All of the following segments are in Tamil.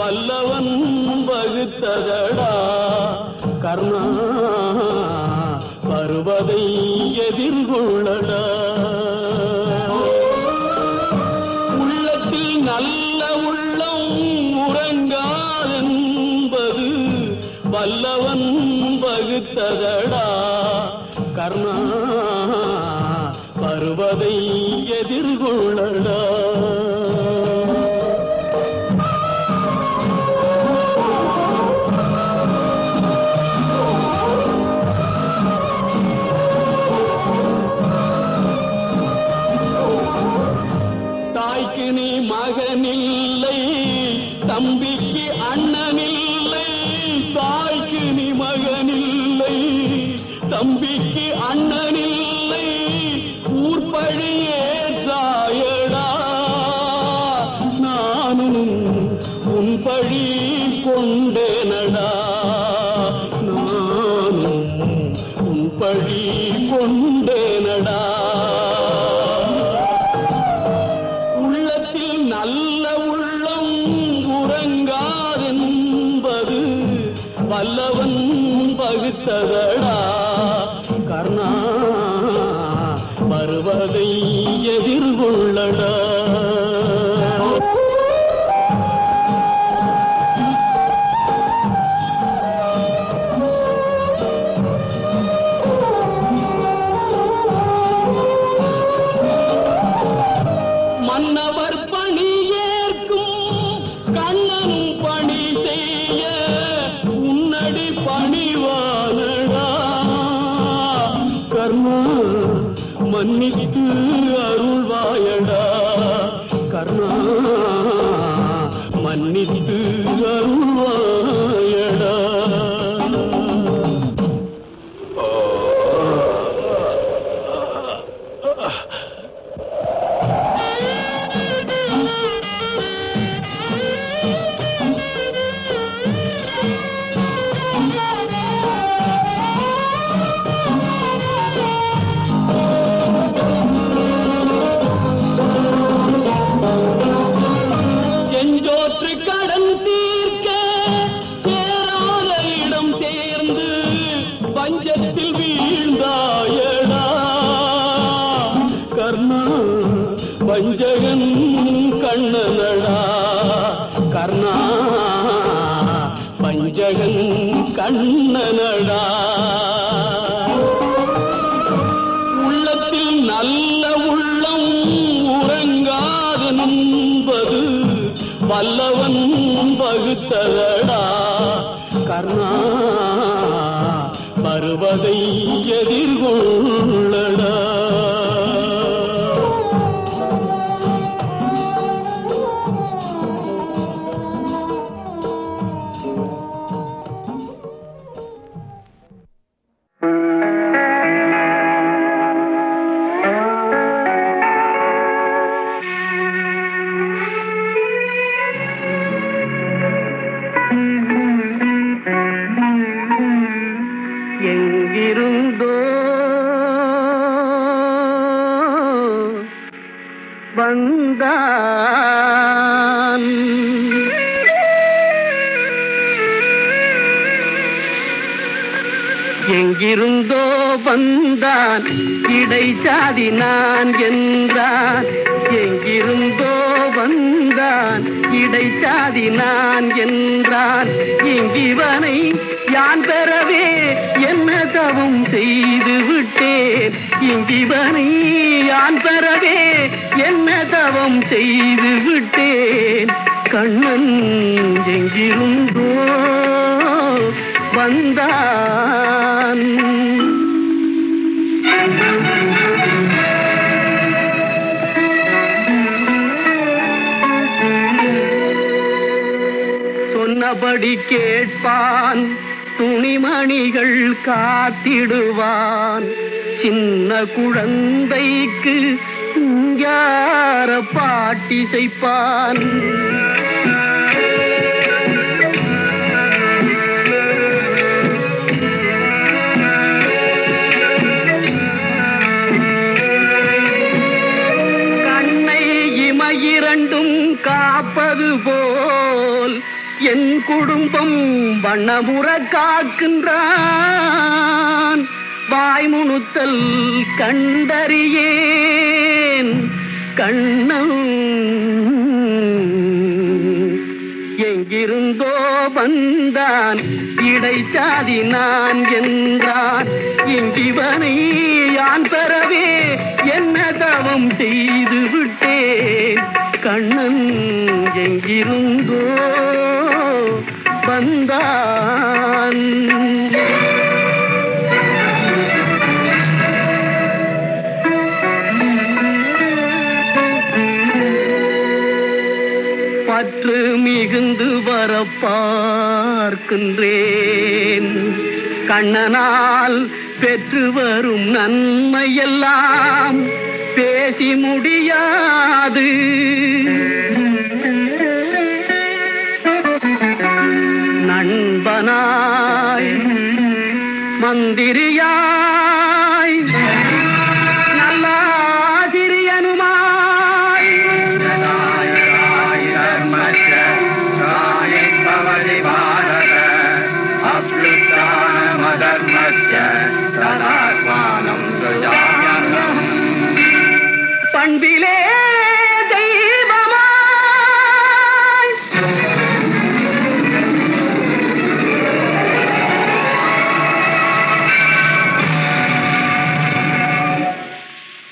வல்லவன் வகுத்ததடா கர்ணா வருவதை எதிர்கொள்ளடா உள்ளத்தில் நல்ல உள்ளம் உறங்காதென்பது வல்லவன் வகுத்ததடா கர்ணா வருவதை எதிர்கொள்ளடா தாய்க்கு நீ மகனில்லை தம்பிக்கு அண்ணனில்லை தாய்க்கு நீ மகனில்லை தம்பிக்கு அண்ணனில்லை ஊர்பழியே தாயடா நானும் உன் பழி கொண்டேனடா நானும் உன் பழி கொண்டேனடா நல்ல உள்ளம் உறங்காதென்பது வல்லவன் வகுத்ததடா கர்ணா வருவதை எதிர்கொள்ளடா மன்னவர் பணி ஏற்கும் கண்ணன் பணி செய்ய உன்னடி பணிவானடா கர்ணா மன்னித்து அருள்வாயடா கர்ணா மன்னித்து அருள்வாயடா செஞ்சோற்று கடன் தீர்க்க சேராத இடம் சேர்ந்து பஞ்சத்தில் வீழ்ந்தாயடா கர்ணா வஞ்சகன் கண்ணனடா கர்ணா வஞ்சகன் கண்ணனடா உள்ளத்தில் நல்ல உள்ளம் உறங்காதென்பது வல்லவன் வகுத்ததடா கர்ணா வருவதை எதிர்கொள்ளடா எங்கிருந்தோ வந்தான் எங்கிருந்தோ வந்தான் இடைச்சாதி நான் என்றான் எங்கிருந்தோ வந்தான் இடைச்சாதி நான் என்றான் இங்கிவனை யான் பெறவே என்ன தவம் செய்து விட்டேன் இங்கிவனை யான் பெறவே என்ன தவம் செய்து விட்டேன் கண்ணன் எங்கிருந்தோ வந்தான் சொன்னபடி கேட்பான் துணிமணிகள் காத்திடுவான் சின்ன குழந்தைக்கு யார பாட்டிசைப்பான் கண்ணை இமையிரண்டும் காப்பது போல் என் குடும்பம் வண்ணமுற காக்கின்றான். வாய்முணுத்தல் கண்டறியேன் கண்ணன் எங்கிருந்தோ வந்தான், இடைச்சாதி நான் என்றான். இங்கிவனை யான் பெறவே என்ன தவம் செய்து விட்டேன். கண்ணன் எங்கிருந்தோ வந்தான். பற்று மிகுந்து வர பார்க்கின்றேன். கண்ணனால் பெற்று வரும் நன்மையெல்லாம் பேசி முடியாது. நண்பனாய் மந்திரியாய் பண்பிலே தெய்வமாய்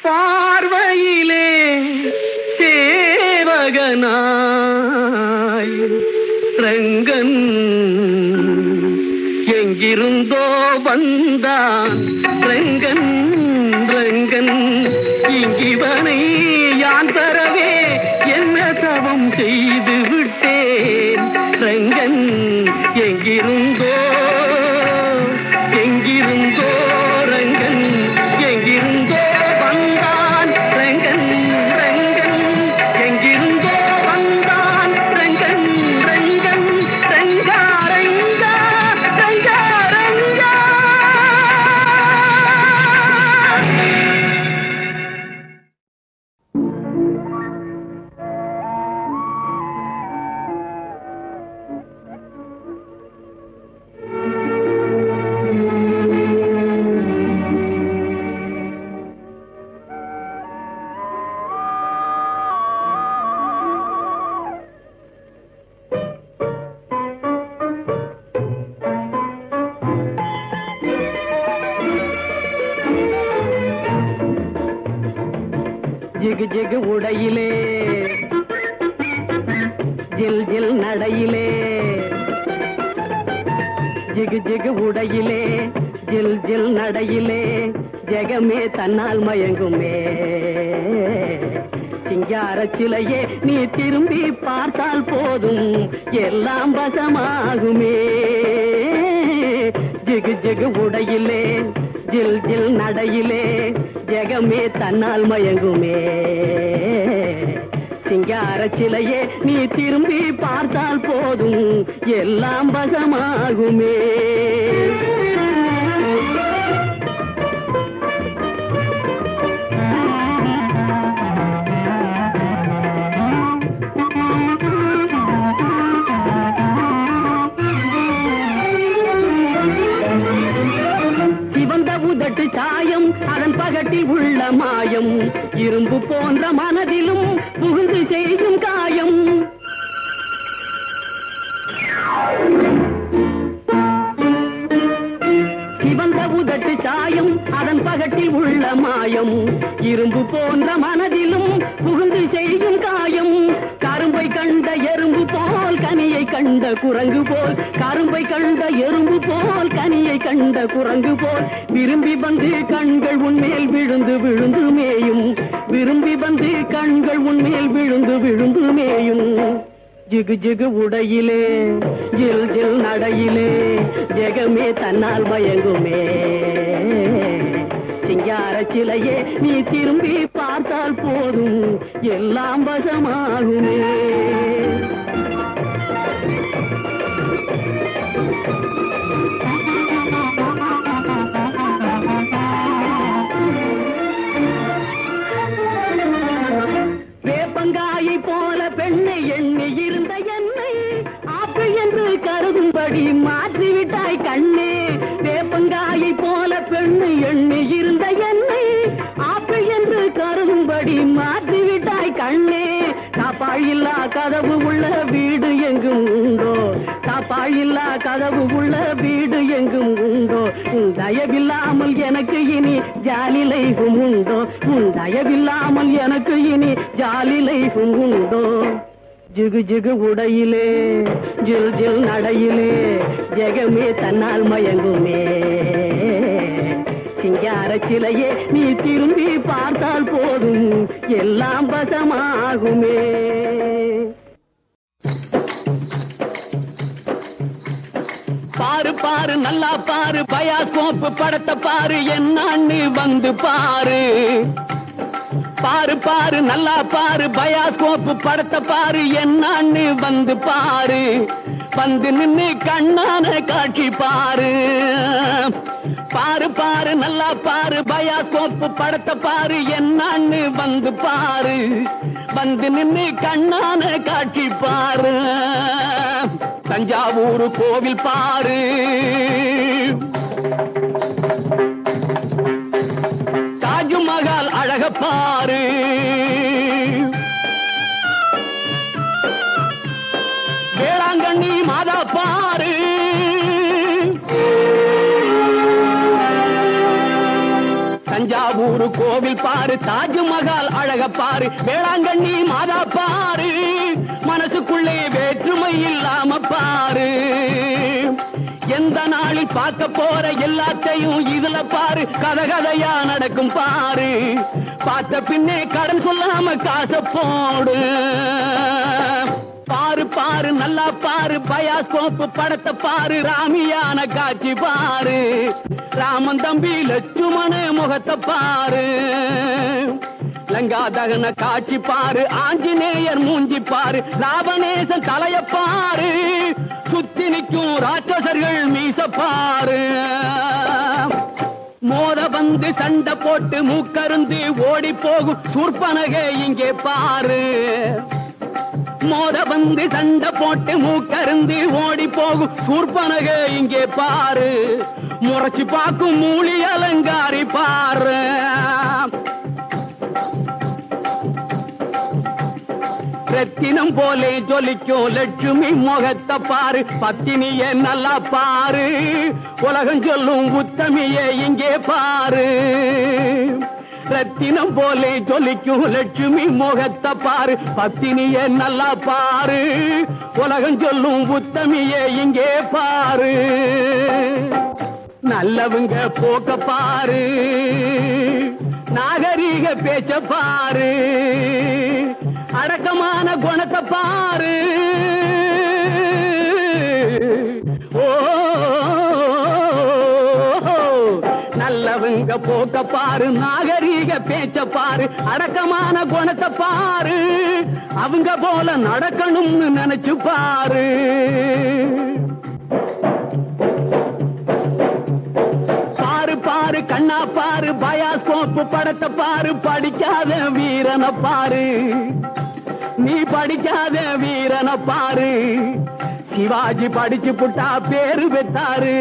பார்வையிலே சேவகனாய் ரங்கன் எங்கிருந்தோ வந்தான். ரங்கன் ரங்கன் இங்கிவனை யான் பெறவே என்ன தவம் செய்து விட்டேன். ரங்கன் எங்கிருந்தோ எங்கிருந்தோ ரங்கன் எங்கிருந்தோ வந்தான். ரங்கன் ரங்கன் எங்கிருந்தோ வந்தான். ரங்கன் ரங்கன் ரங்கா ரங்கா ரங்கா ரங்கா. ஜிகு ஜிகு உடையிலே ஜில் ஜில் நடையிலே, ஜிகு ஜிகு உடையிலே ஜில் ஜில் நடையிலே ஜெகமே தன்னால் மயங்குமே. சிங்கார சிலையே நீ திரும்பி பார்த்தால் போதும் எல்லாம் வசமாகுமே. ஜிகு ஜிகு உடையிலே ஜில் ஜில் நடையிலே ஜெகமே தன்னால் மயங்குமே. சிங்கார சிலையே நீ திரும்பி பார்த்தால் போதும் எல்லாம் வசமாகுமே. உதட்டு சாயம் அதன் பகட்டில் உள்ள மாயம், இரும்பு போன்ற மனதிலும் புகுந்து செய்யும் காயம். சிவந்த உதட்டு சாயம் அதன் பகட்டில் உள்ள மாயம், இரும்பு போன்ற மனதிலும் புகுந்து செய்யும் காயம். கரும்பை கண்ட எறும்பு போல் கனியை கண்ட குரங்கு போல், கரும்பை கண்ட எறும்பு போல் கனியை கண்ட குரங்கு போல் விரும்பி வந்து கண்கள் உன்மேல் விழுந்து விழுந்து மேயும். விரும்பி வந்து கண்கள் உன்மேல் விழுந்து விழுந்து மேயும். ஜிகு ஜிகு உடையிலே ஜில் ஜில் நடையிலே ஜெகமே தன்னால் மயங்குமே. சிங்கார சிலையே நீ திரும்பி பார்த்தால் போதும் எல்லாம் வசமாகுமே. வேப்பங்காயை போல பெண்ணை எண்ணி இருந்த என்னை ஆப்பு கருதும்படி மாற்றிவிட்டாய் கண்ணே. வேப்பங்காயை போல பெண்ணு எண்ணி இருந்த என்னை ஆப்பிள் என்று கருதும்படி மாற்றிவிட்டாய் கண்ணே. தாப்பாயில்லா கதவு உள்ள வீடு எங்கும் உண்டோ? தாப்பாயில்லா கதவு உள்ள வீடு எங்கும் உண்டோ? தயவில்லாமல் எனக்கு இனி ஜாலி லைஃபும் உண்டோ? தயவில்லாமல் எனக்கு இனி ஜாலி லைஃபும் உண்டோ? ஜிகு ஜிகு உடையிலே ஜில் ஜில் நடையிலே ஜெகமே தன்னால் மயங்குமே. சிங்கார சிலையே நீ திரும்பி பார்த்தால் போதும் எல்லாம் வசமாகுமே. பாரு பாரு நல்லா பாரு பயாஸ்கோப் படத்தை பாரு என்னான்னு வந்து பாரு. பாரு பாரு நல்லா பாரு பயாஸ்கோப் படத்தை பாரு என்னான்னு வந்து பாரு. வந்து நின்னு கண்ணான காட்சி பாரு. பாரு பாரு நல்லா பாரு பயாஸ்கோப் படத்தை பாரு என்னான்னு வந்து பாரு. வந்து நின்னு கண்ணான காட்சி பாரு. தஞ்சாவூர் கோவில் பாரு. தாஜ்மஹால் அழக பாரு. வேளாங்கண்ணி மாதா பாரு. தஞ்சாவூர் கோவில் பாரு. தாஜ்மஹால் அழக பாரு. வேளாங்கண்ணி மாதா பாரு. மனசுக்குள்ளே வேற்றுமை இல்லாம பாரு. எந்த நாளில் பார்க்க போற எல்லாத்தையும் இதுல பாரு. கதையா நடக்கும் பாரு. பார்த்த பின்னே கடன் சொல்லாம காசை போடு. பாரு பாரு நல்லா பாரு பயாஸ்கோப் படத்தை பாரு. ராமியான காட்சி பாரு. ராமன் தம்பி லட்சுமண முகத்தை பாரு. லங்கா தகன காட்சி பாரு. ஆஞ்சநேயர் மூஞ்சி பாரு. ராவணேசன் தலைய பாரு. சுத்தி நிற்கும் ராட்சசர்கள் மீச பாரு. மோத வந்து சண்டை போட்டு மூக்கருந்து ஓடி போகும் சூர்பனகை இங்கே பாரு. மோத வந்து சண்டை போட்டு மூக்கருந்து ஓடி போகும் சூர்பனகை இங்கே பாரு. முறைச்சு பார்க்கும் மூலி அலங்காரி பாரு. ரத்தினம் போலே ஜொலிக்கும் லட்சுமி முகத்தை பாரு. பத்தினிய நல்லா பாரு. உலகம் சொல்லும் உத்தமிய இங்கே பாரு. ரத்தினம் போலே ஜொலிக்கும் லட்சுமி முகத்தை பாரு. பத்தினிய நல்லா பாரு. உலகம் சொல்லும் உத்தமிய இங்கே பாரு. நல்லவங்க போக்க பாரு. நாகரீக பேச்ச பாரு. அடக்கமான குணத்தை பாரு. ஓ நல்லவங்க போக்க பாரு. நாகரீக பேச்ச பாரு. அடக்கமான குணத்தை பாரு. அவங்க போல நடக்கணும்னு நினைச்சு பாரு. பாரு பாரு கண்ணா பாரு பயாஸ்கோப் படத்தை பாரு. படிக்காத வீரனை பாரு. நீ படிக்காத வீரனை பாரு. சிவாஜி படிச்சு புட்டா பேரு பெற்றாரு.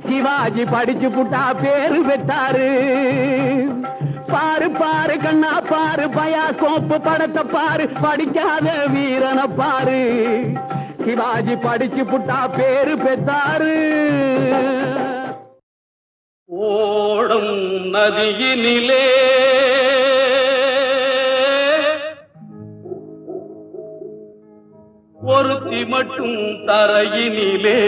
சிவாஜி படிச்சு புட்டா பேரு பெற்றாரு. பாரு பாரு கண்ணா பாரு பயாஸ்கோப் படத்தை பாரு. படிக்காத வீரனை பாரு. சிவாஜி படிச்சு புட்டா பேரு பெற்றாரு. ஓடும் நதியினிலே ஒருத்தி மட்டும் தரையினிலே.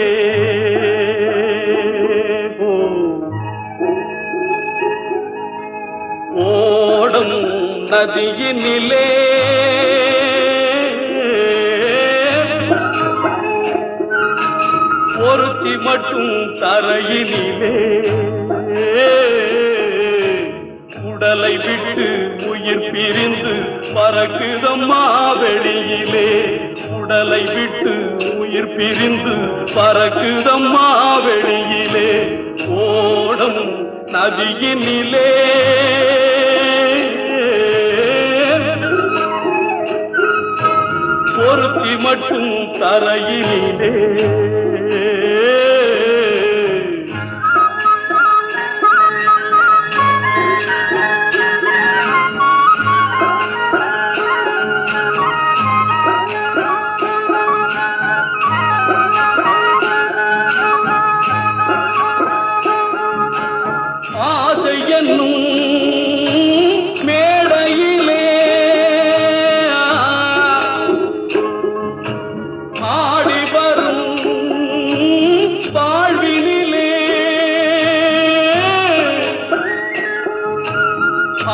ஓடும் நதியினிலே ஒருத்தி மட்டும் தரையினிலே. உடலை விட்டு உயிர் பிரிந்து பறக்குதம்மா வெளியிலே. உடலை விட்டு உயிர் பிரிந்து பறக்குதம்மா வெளியிலே. ஓடும் நதியினிலே ஒருத்தி மட்டும் தரையிலே ஆசை என்னும் மேடையிலே ஆடி வரும் வாழ்வினிலே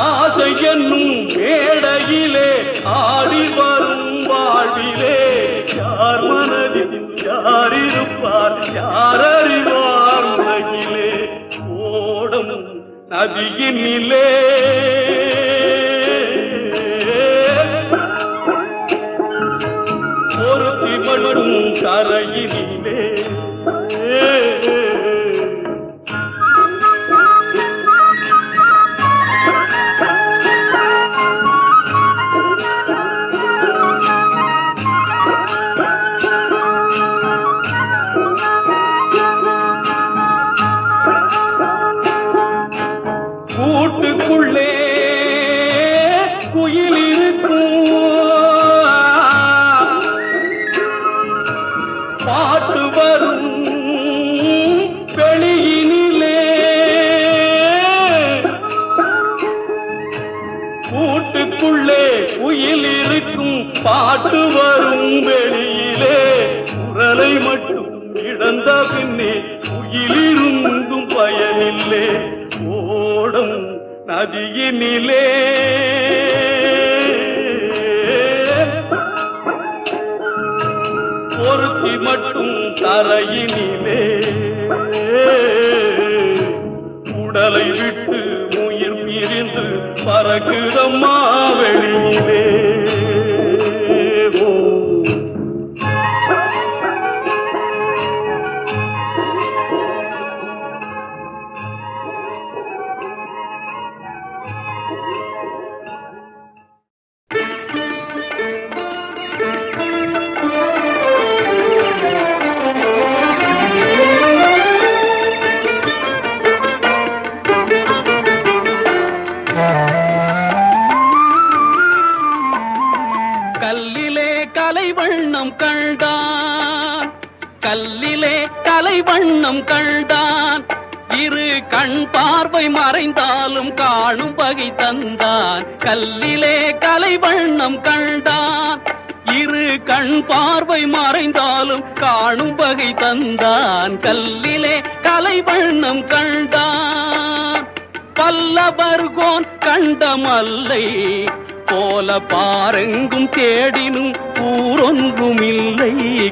ஆசை என்னும் மேடையிலே ஆடி வரும் வாழ்விலே யார் மனதில் யார் இருப்பார் யார் அறிவார் உலகிலே ஓடும் நதியினிலே ஒருத்தி மட்டும் கரையினிலே கூட்டுக்குள்ளே குயில் இருக்கும் பாட்டு வரும் வெளியினிலே கூட்டுக்குள்ளே குயில் இருக்கும் பாட்டு வரும் வெளியிலே குரலை மட்டும் இழந்த பின்னே குயிலிருந்தும் பயனில்லை ஓடும் நதியினிலே ஒருத்தி மட்டும் தரையினிலே உடலை விட்டு உயிர் பிரிந்து பறக்குதம்மா வெளியிலே கல்லிலே கலைவண்ணம் கண்டான் கல்லிலே கலைவண்ணம் கண்டான் இரு கண் பார்வை மறைந்தாலும் காணும் வகை தந்தான் கல்லிலே கலைவண்ணம் கண்டான் இரு கண் பார்வை மறைந்தாலும் காணும் வகை தந்தான் கல்லிலே கலைவண்ணம் கண்டான் பல்லவர்கோன் கண்டமல்லை போல பாரெங்கும் தேடினும் ஊரொன்றும் இல்லை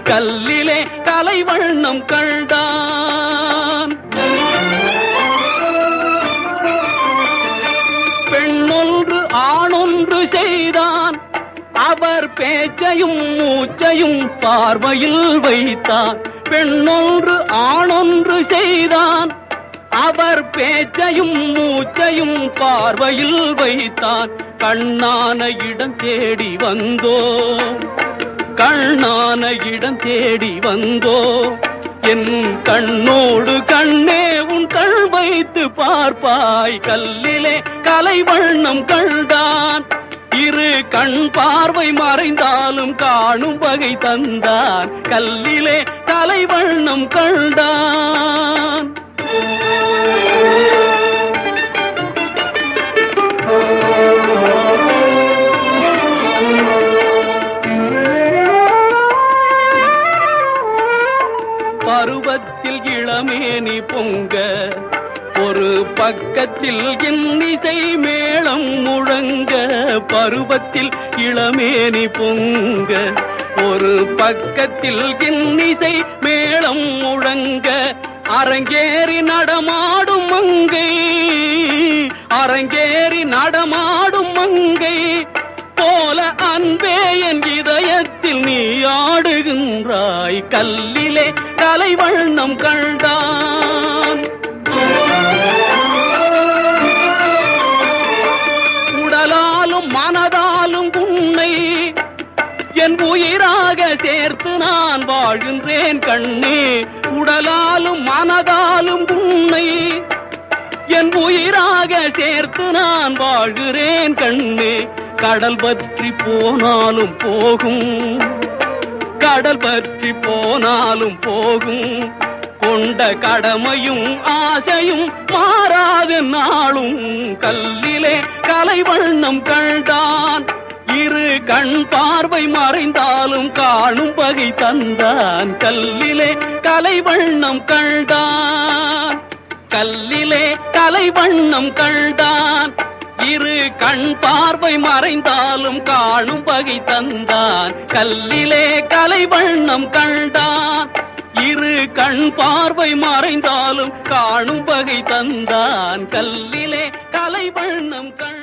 கல்லிலே கலைவண்ணம் கண்டான் பெண்ணொன்று ஆணொன்று செய்தான் அவர் பேச்சையும் மூச்சையும் பார்வையில் வைத்தான் பெண்ணொன்று ஆணொன்று செய்தான் அவர் பேச்சையும் மூச்சையும் பார்வையில் வைத்தான் கண்ணான இடம் தேடி வந்தோ கண்ணான இடம் தேடி வந்தோ என் கண்ணோடு கண்ணே உன் கண் வைத்து பார்ப்பாய் கல்லிலே கலைவண்ணம் கண்டான் இரு கண் பார்வை மறைந்தாலும் காணும் வகை தந்தான் கல்லிலே கலைவண்ணம் கண்டான் பருவத்தில் இளமேனி பொங்க ஒரு பக்கத்தில் இன்னிசை மேளம் முழங்க பருவத்தில் இளமேனி பொங்க ஒரு பக்கத்தில் இன்னிசை மேளம் முழங்க அரங்கேறி நடமாடும் மங்கை அரங்கேறி நடமாடும் மங்கை போல அன்பே என் இதயத்தில் நீ ஆடுகின்றாய் கல்லிலே கலைவண்ணம் கண்டான் உடலாலும் மனதாலும் உன்னை என் உயிராக சே வாழ்கின்றேன் கண்ணே, உடலாலும் மனதாலும் உன்னை என் உயிராக சேர்த்து நான் வாழ்கிறேன் கண்ணே. கடல் பற்றி போனாலும் போகும், கடல் பற்றி போனாலும் போகும், கொண்ட கடமையும் ஆசையும் மாறாத நாளும். கல்லிலே கலைவண்ணம் கண்டான், இரு கண் பார்வை மறைந்தாலும் காணும் வகை தந்தான். கல்லிலே கலைவண்ணம் கண்டான், கல்லிலே கலைவண்ணம் கண்டான், இரு கண் பார்வை மறைந்தாலும் காணும் வகை தந்தான். கல்லிலே கலைவண்ணம் கண்டான், இரு கண் பார்வை மறைந்தாலும் காணும் வகை தந்தான். கல்லிலே கலைவண்ணம் கண்டான்.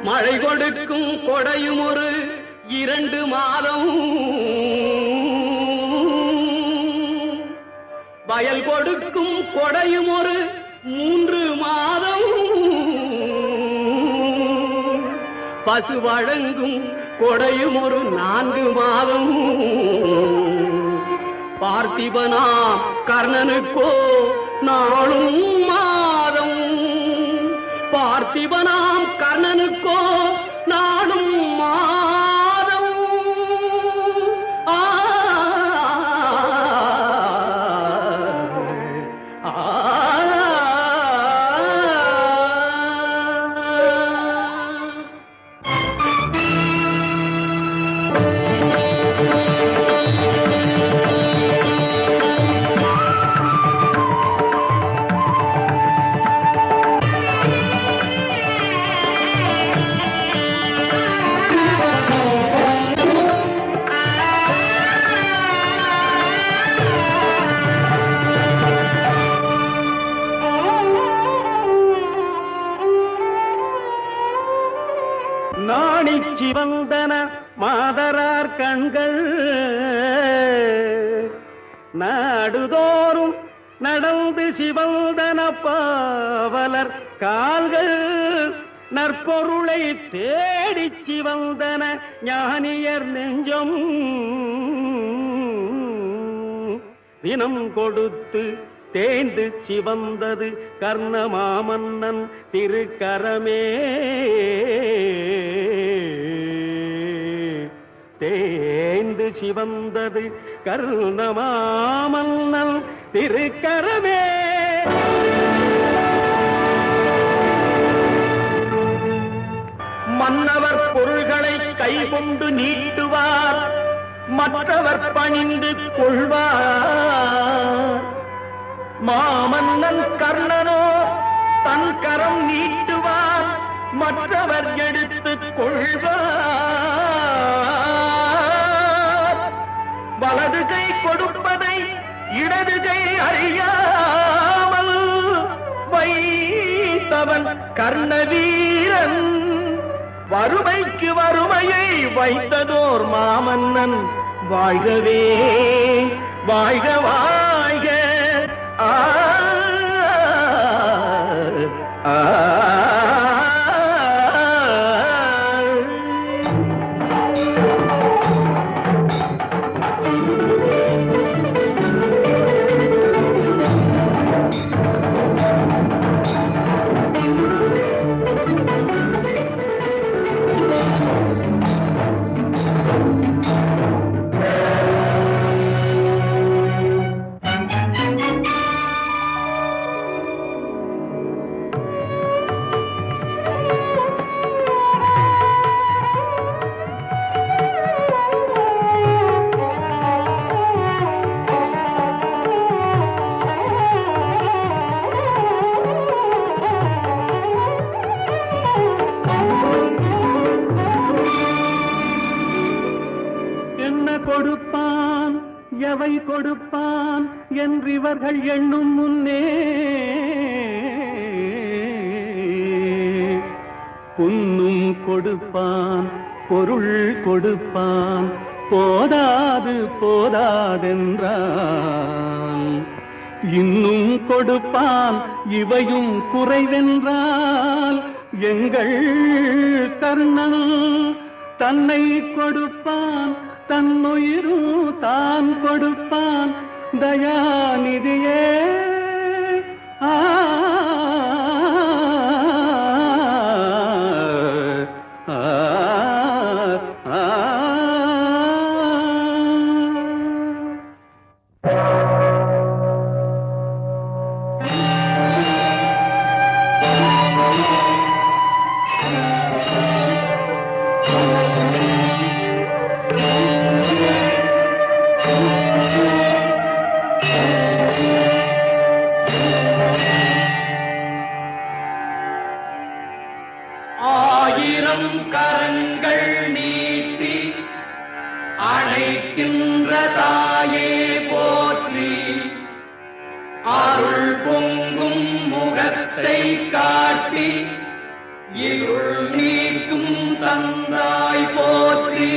மழை கொடுக்கும் கொடையும் ஒரு 2 மாதம், வயல் கொடுக்கும் கொடையும் ஒரு 3 மாதம், பசு வழங்கும் கொடையும் ஒரு 4 மாதம். பார்த்திபனா கர்ணனுக்கோ நாளும் மாதம், பார்த்திபனாம் கர்ணனுக்கோ நாளும் மாதம். ஆ நாணிச்சி வந்தன மாதரார் கண்கள், நாடுதோறும் நடந்து சிவந்தன பாவலர் கால்கள். நற்பொருளை தேடிச் சிவந்தன ஞானியர் நெஞ்சம், தினம் கொடுத்து தேய்ந்து சிவந்தது கர்ணமாமன்னன் திருக்கரமே. தேய்ந்து சிவந்தது கர்ணமாமன்னன் திருக்கரமே. மன்னவர் பொருள்களை கைகொண்டு நீட்டுவார், மற்றவர் பணிந்து கொள்வார். மாமன்னன் கர்ணனோ தன் கரம் நீட்டுவார், மற்றவர் எடுத்துக் கொள்வார். வலது கை கொடுப்பதை இடது கை அறியாமல் வைத்தவன் கர்ணவீரன். வறுமைக்கு வறுமையை வைத்ததோர் மாமன்னன். வாழ்கவே வாழ்க வாழ்க. ஆ ஆ கொடுப்பான் என்றிவர்கள் எண்ணும் முன்னே புன்னும் கொடுப்பான், பொருள் கொடுப்பான், போதாது போதாதென்றான். இன்னும் கொடுப்பான், இவையும் குறைவென்றால் எங்கள் கர்ணன் தன்னை கொடுப்பான், தன்னுயிரும் தான் கொடுப்பான். தயாநிதியே ஆ ஆயிரம் கரங்கள் நீட்டி அணைக்கின்ற தாயே போற்றி, அருள் பொங்கும் முகத்தை காட்டி இருள் நீக்கும் தந்தாய் போற்றி.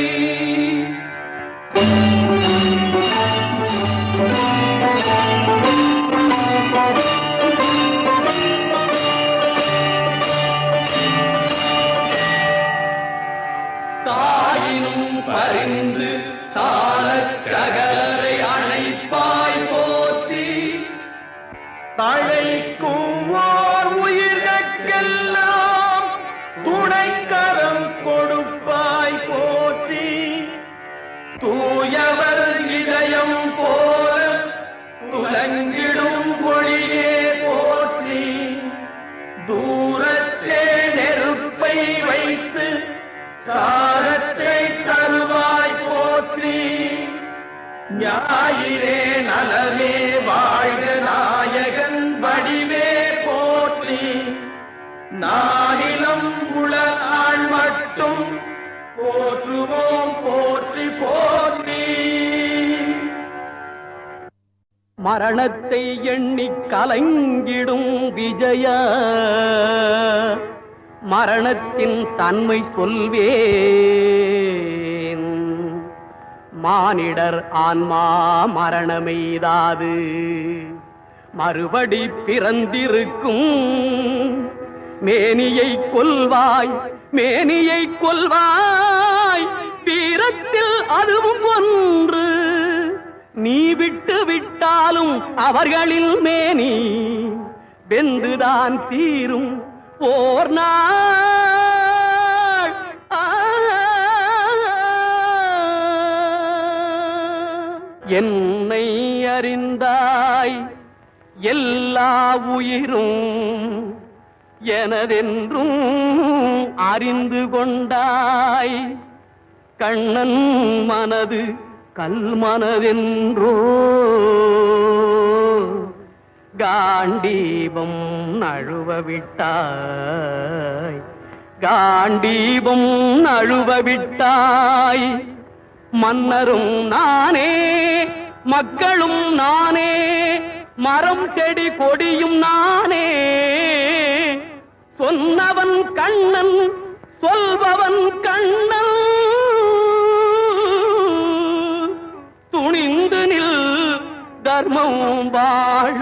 தாயினும் பரிந்து சாரச் சகலரை அணைப்பாய் போற்றி, தழைக்கும் ஓர் உயிர்கட்கெல்லாம் துணைக்கரம் கொடுப்பாய் போற்றி. தூயவர் இதயம் போல துலங்கிடும் ஒளியே போற்றி, தூரத்தே நெருப்பை வைத்து சாரத்தை தருவாய் போற்றி. ஞாயிறே நலமே வாழ்க நாயகன் வடிவே போற்றி, நானிலம் உளநாள் மட்டும் போற்றுவோம் போற்றி போற்றி. மரணத்தை எண்ணி கலங்கிடும் விஜய, மரணத்தின் தன்மை சொல்வேன். மானிடர் ஆன்மா மரணமெய்தாது மறுபடி பிறந்திருக்கும். மேனியை கொல்வாய், மேனியை கொல்வாய், வீரத்தில் அதுவும் ஒன்று. நீ விட்டு விட்டாலும் அவர்களில் மேனி வெந்துதான் தீரும் ஓர் நாள். என்னை அறிந்தாய், எல்லா உயிரும் எனதென்றும் அறிந்து கொண்டாய். கண்ணன் மனது கல்மனதென்றோ காண்டீபம் நழுவ விட்டாய், காண்டீபம் நழுவ விட்டாய். மன்னரும் நானே, மக்களும் நானே, மரம் செடி கொடியும் நானே. சொன்னவன் கண்ணன், சொல்பவன் கண்ணன். துணிந்து நில் தர்மம் வாழ.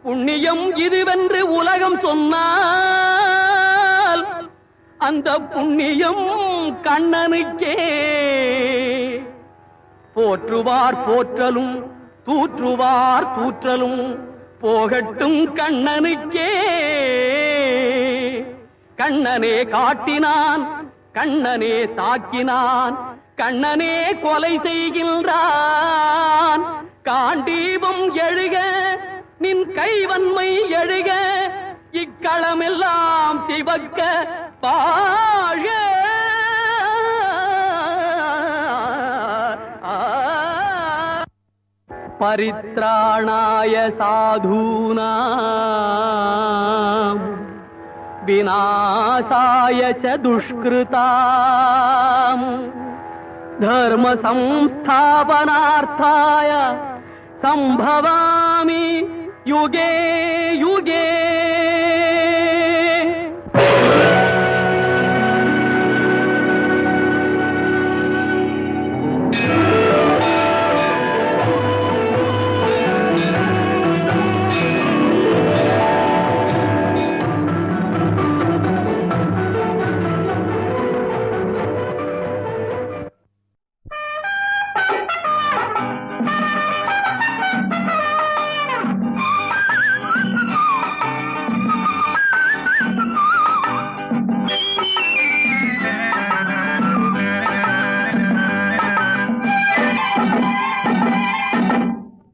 புண்ணியம் இதுவென்று உலகம் சொன்னால் அந்த புண்ணியம் கண்ணனுக்கே. போற்றுவார் போற்றலும், தூற்றுவார் தூற்றலும் போகட்டும் கண்ணனுக்கே. கண்ணனே காட்டினான், கண்ணனே தாக்கினான், கண்ணனே கொலை செய்கின்றான். காண்டீபம் எழுக, நின் கைவன்மை எழுக, இக்களமெல்லாம் சிவக்க பாழ. பரித்ராணாய சாதூனாம் விநாசாய ச துஷ்கிருதாம் धर्म संस्थापनार्थाय संभवामि युगे युगे।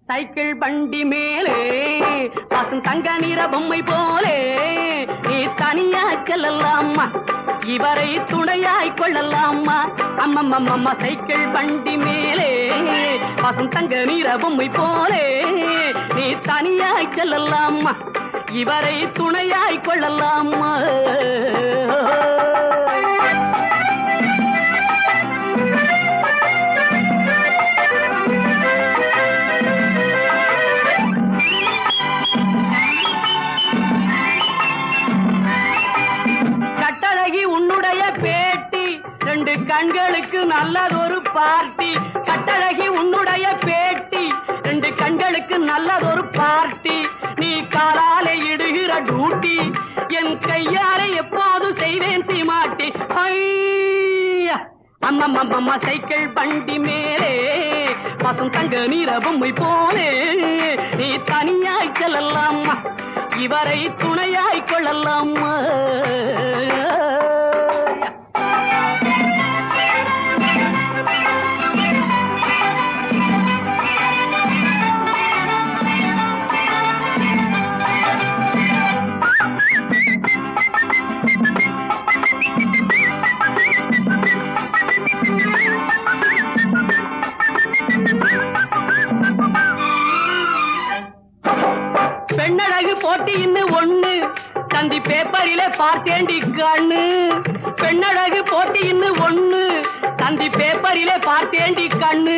சைக்கிள் வண்டி மேலே பசும் தங்க நிற பொம்மை போலே நீ தனியா செல்லலாமா, இவரை துணையாய் கொள்ளலாமா. அம்மம்மம்மம்மா சைக்கிள் வண்டி மேலே பசும் தங்க நிற பொம்மை போலே நீ தனியாய் செல்லலாமா, இவரை துணையாய் கொள்ளலாமா. கண்களுக்கு நல்லதொரு பார்ட்டி, கட்டழகி உன்னுடைய பேட்டி, 2 கண்களுக்கு நல்லதொரு பார்ட்டி. நீ காலாலே இடுகிற டூட்டி, என் கையாலே எப்போது செய்வேன் சீமாட்டி. அம்மம்மம்மா சைக்கிள் வண்டி மேலே பசும் தங்க நிற பொம்மை போலே நீ தனியாய் செல்லலாமா, இவரை துணையாய் கொள்ளலாமா. பெண்ணழகு போட்டி இன்னும் ஒண்ணு தந்தி பேப்பரிலே பார்த்தேண்டி கண்ணு. பெண்ணழகு போட்டி இன்னும் ஒண்ணு தந்தி பேப்பரிலே பார்த்தேண்டி கண்ணு.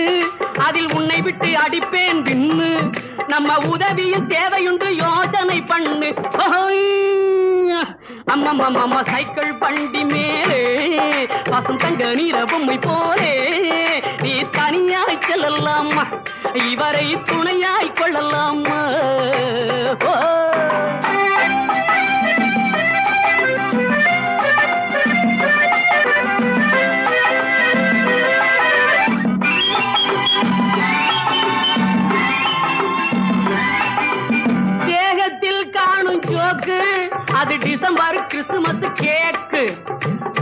அதில் உன்னை விட்டு அடிப்பேன் பின்னு, நம்ம உதவியும் தேவையுண்டு யோசனை பண்ணு. அம்மம்மம்மா சைக்கிள் வண்டி மேலே பசும் தங்க நிற பொம்மை போலே நீ தனியாய் செல்லலாமா, இவரை துணையாய் கொள்ளலாமா. தேகத்தில் காணும் ஜோக்கு அது டிசம்பர் கிறிஸ்துமஸ் கேக்கு.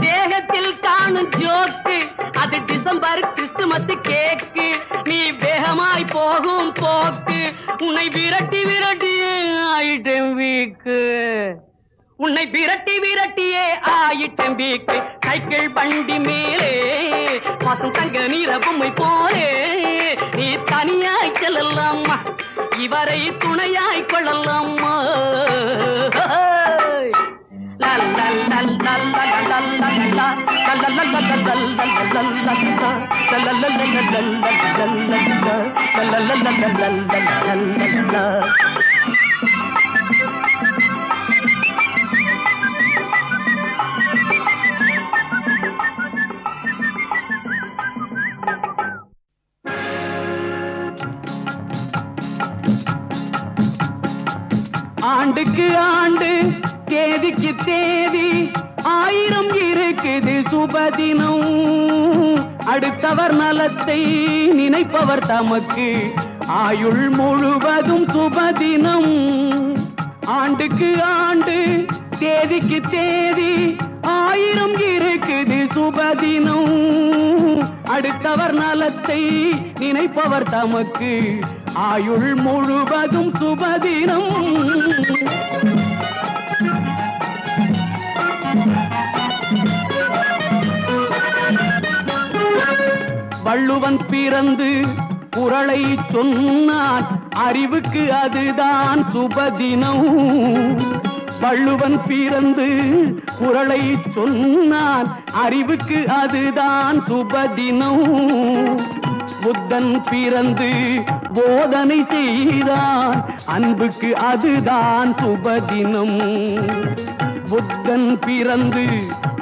தேகத்தில் காணும் ஜோக்கு அது டிசம்பர் கிறிஸ்துமஸ் கேக்கு. நீ வேகமாய் போகும் போக்கு உன்னை விரட்டி விரட்டியே ஆயிட்டம் வீக்கு, உன்னை விரட்டி விரட்டியே ஆயிட்டம் வீக்கு. சைக்கிள் வண்டி மேலே பசும் தங்க நிற பொம்மை போலே நீ தனியாய் செல்லலாமா, இவரை துணையாய் கொள்ளலாமா. ஆண்டுக்கு ஆண்டு தேதிக்கு தேதி 1000 இருக்குது சுபதினம். அடுத்தவர் நலத்தை நினைப்பவர் தமக்கு ஆயுள் முழுவதும் சுபதினம். ஆண்டுக்கு ஆண்டு தேதிக்கு தேதி 1000 இருக்குது சுபதினம். அடுத்தவர் நலத்தை நினைப்பவர் தமக்கு ஆயுள் முழுவதும் சுபதினம். வள்ளுவன் பிறந்து குறளை சொன்னான், அறிவுக்கு அதுதான் சுபதினம். வள்ளுவன் பிறந்து குறளை சொன்னான், அறிவுக்கு அதுதான் சுபதினம். புத்தன் பிறந்து போதனை செய்தான், அன்புக்கு அதுதான் சுபதினம். புத்தன் பிறந்து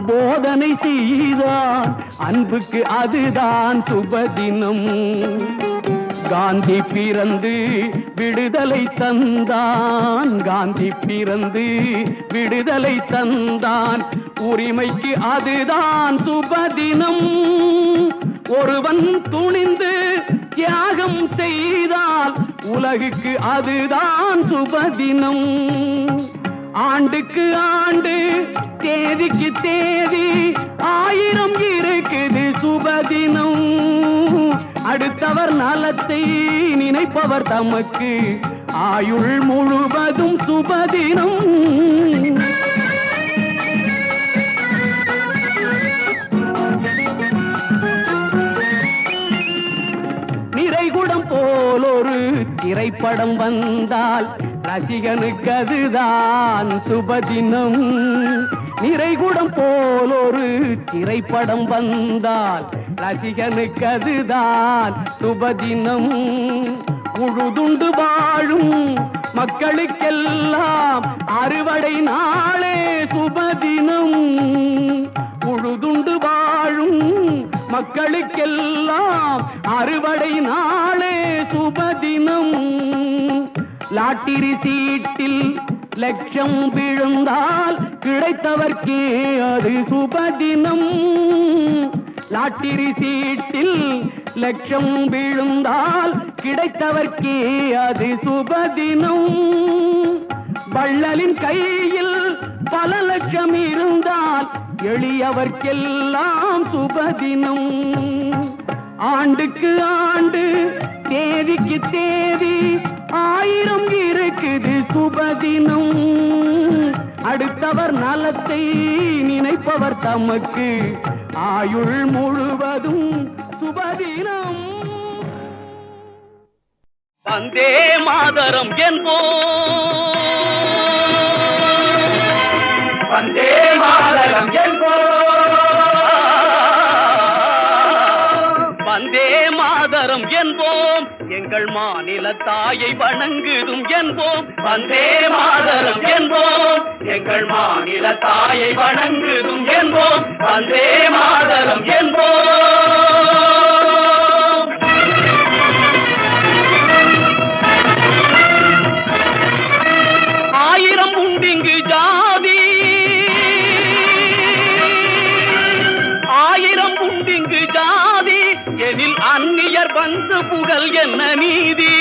போதனை செய்தான், அன்புக்கு அதுதான் சுபதினம். காந்தி பிறந்து விடுதலை தந்தான், காந்தி பிறந்து விடுதலை தந்தான், உரிமைக்கு அதுதான் சுபதினம். ஒருவன் துணிந்து தியாகம் செய்தால் உலகுக்கு அதுதான் சுபதினம். ஆண்டுக்கு ஆண்டு தேதிக்கு தேதி 1000 இருக்குது சுபதினம். அடுத்தவர் நலத்தை நினைப்பவர் தமக்கு ஆயுள் முழுவதும் சுபதினம். நிறைகுடம் போல் ஒரு திரைப்படம் வந்தால் ரசிகனுக்கு அதுதான் சுபதினம். நிறைகுடம் போல் ஒரு திரைப்படம் வந்தால் ரசிகனுக்கு அதுதான் சுபதினம். உழுதுண்டு வாழும் மக்களுக்கெல்லாம் அறுவடை நாளே சுபதினம். உழுதுண்டு வாழும் மக்களுக்கெல்லாம் அறுவடை நாளே சுபதினம். லாட்டரி சீட்டில் லட்சம் விழுந்தால் கிடைத்தவர்க்கே அது சுபதினம். லாட்டரி சீட்டில் லட்சம் விழுந்தால் கிடைத்தவர்க்கே அது சுபதினம். வள்ளலின் கையில் பல லட்சம் இருந்தால் எளியவர்க்கெல்லாம் சுபதினம். ஆண்டுக்கு ஆண்டு தேதிக்கு தேதி 1000 இருக்குது சுபதினம். அடுத்தவர் நலத்தை நினைப்பவர் தமக்கு ஆயுள் முழுவதும் சுபதினம். வந்தே மாதரம் என்போம், வந்தே மாதரம் என்போம், வந்தே மாதரம் என்போம், எங்கள் மாநில தாயை வணங்குதும் என்போம். வந்தே மாதரம் என்போம், எங்கள் மாநில தாயை வணங்குதும் என்போம். வந்தே மாதரம் என்போம். ஆயிரம் உண்டிங்கு ஜாதி, ஆயிரம் உண்டிங்கு ஜாதி, எனில் அந்நியர் வந்து புகழ் என்ன நீதி.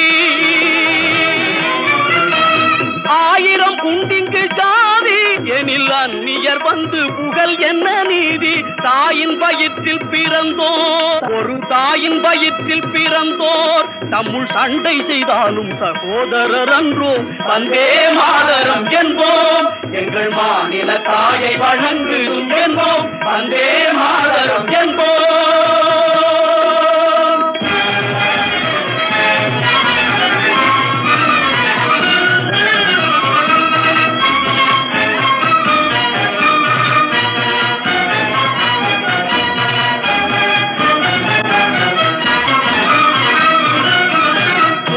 ஆயிரம் உண்டிங்கு ஜாதி, எனில் அந்நியர் வந்து புகழ் என்ன நீதி. தாயின் வயிற்றில் பிறந்தோர், ஒரு தாயின் வயிற்றில் பிறந்தோர் தம்முள் சண்டை செய்தாலும் சகோதரர் அன்றோ. வந்தே மாதரம் என்போம், எங்கள் மாநில தாயை வணங்குதும் என்போம். வந்தே மாதரம் என்போம்.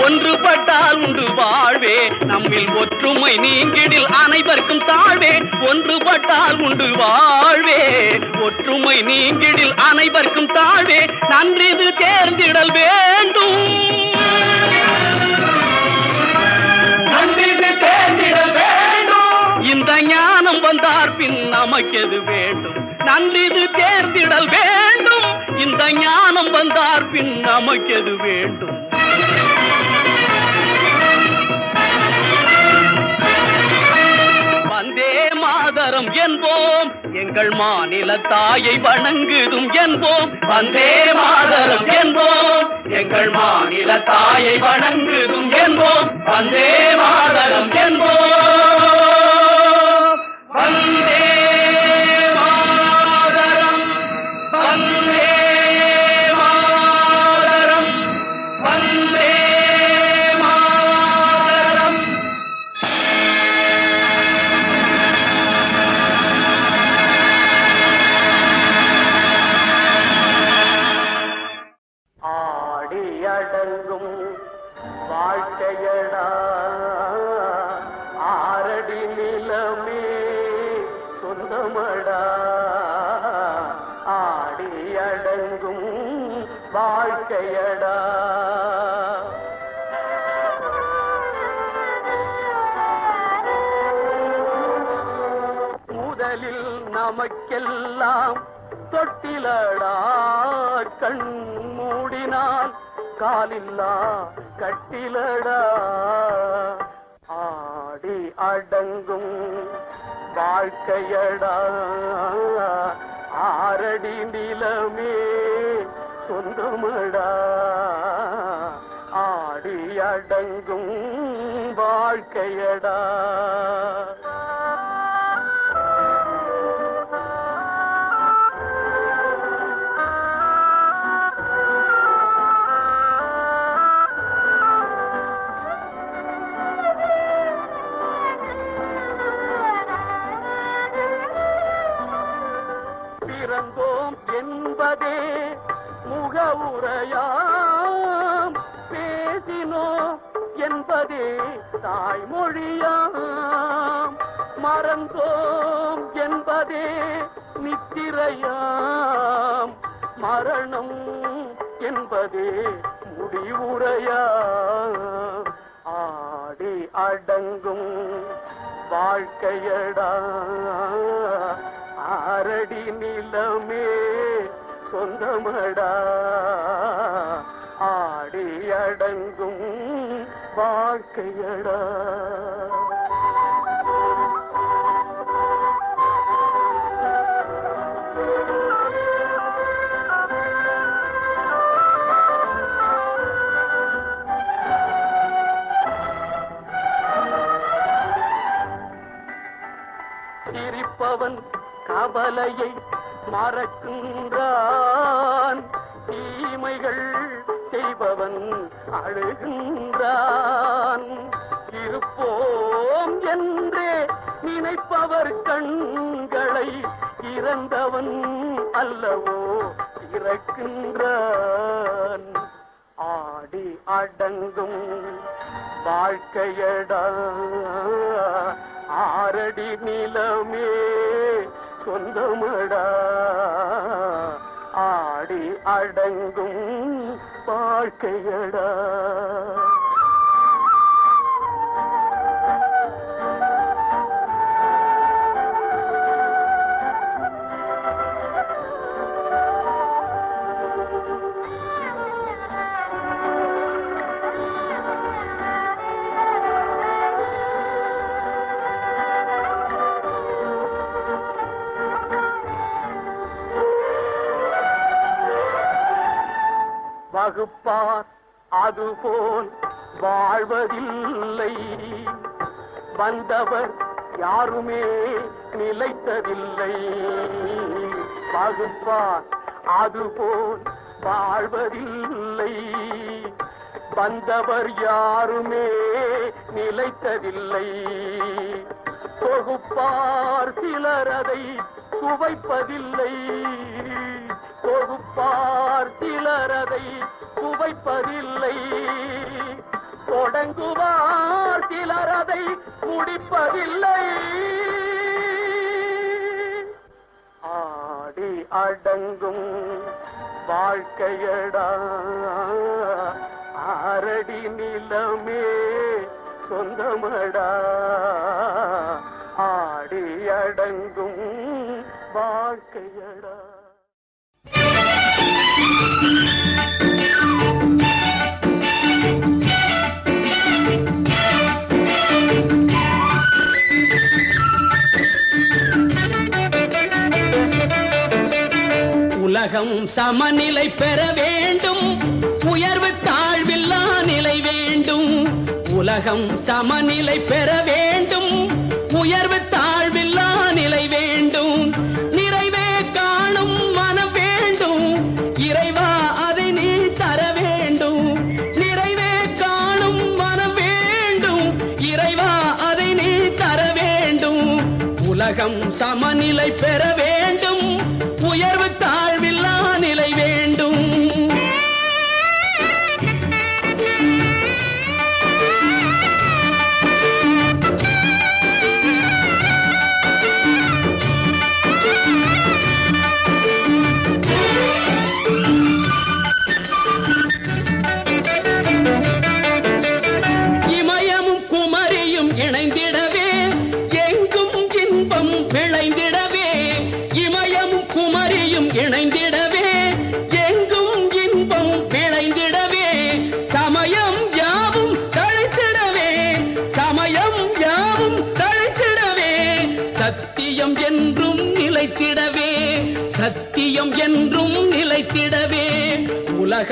ஒன்றுபட்டால் உண்டு வாழ்வே, நம்மில் ஒற்றுமை நீங்கிடில் அனைவருக்கும் தாழ்வே. ஒன்றுபட்டால் உண்டு வாழ்வே, ஒற்றுமை நீங்கிடில் அனைவருக்கும் தாழ்வே. நன்றிது தேர்ந்திடல் வேண்டும், நன்றிது தேர்ந்திடல் வேண்டும். இந்த ஞானம் வந்தார் பின் நமக்கெது வேண்டும். நன்றிது தேர்ந்திடல் வேண்டும், இந்த ஞானம் வந்தார் பின் நமக்கெது வேண்டும். வந்தே மாதரம் என்போம், எங்கள் மாநில தாயை வணங்குதும் என்போம். வந்தே மாதரம் என்போம், எங்கள் மாநில தாயை வணங்குதும் என்போம். வந்தே மாதரம் என்போம். வந்தே மாதரம், வந்தே மாதரம், வந்தே மாதரம். அடங்கும் வாழ்க்கையடா ஆரடி நிலமே சொந்தமடா ஆடி அடங்கும் வாழ்க்கையடா முதலில் நமக்கெல்லாம் தொட்டிலடா கண் மூடினால் காலில்லா கட்டிலடா ஆடி அடங்கும் வாழ்க்கையடா ஆரடி நிலமே சொந்தமடா ஆடி அடங்கும் வாழ்க்கையடா பிறந்தோம் என்பதே முகவுரையாம் பேசினோம் என்பதே தாய்மொழியாம் மறந்தோம் என்பதே நித்திரையாம் மரணம் என்பதே முடிவுரையாம் ஆடி அடங்கும் வாழ்க்கையடா ஆரடி நிலமே சொந்தமடா ஆடி அடங்கும் வாழ்க்கையடா சிரிப்பவன் கவலையை மறக்கின்றான் தீமைகள் செய்பவன் அழுகின்றான் இருப்போம் என்றே நினைப்பவர் கண்களை இறந்தவன் அல்லவோ இறக்கின்றான் ஆடி அடங்கும் வாழ்க்கையடா ஆரடி நிலமே சொந்தமடா ஆடி அடங்கும் வாழ்க்கையடா வகுப்பார் அதுபோல் வாழ்வதில்லை வந்தவர் யாருமே நிலைத்ததில்லை வகுப்பார் அதுபோல் வாழ்வதில்லை வந்தவர் யாருமே நிலைத்ததில்லை தொகுப்பார் சிலர் அதை சுவைப்பதில்லை தொகுப்பார் சிலர் அதை சுவைப்பதில்லை தொடங்குவார் சிலர் அதை முடிப்பதில்லை ஆடி அடங்கும் வாழ்க்கையடா ஆரடி நிலமே சொந்தமடா ஆடி அடங்கும் வாழ்க்கையடா உலகம் சமநிலை பெற வேண்டும் உயர்வு தாழ்வில்லா நிலை வேண்டும் உலகம் சமநிலை பெற வேண்டும் உயர்வு தாழ்வில்லா நிலை வேண்டும் நிறைவே காணும் மனம் வேண்டும் இறைவா அதை நீ தர வேண்டும் நிறைவே காணும் மனம் வேண்டும் இறைவா அதை நீ தர வேண்டும் உலகம் சமநிலை பெற வேண்டும் உயர்வு தாழ்வில்லா நிலை வேண்டும்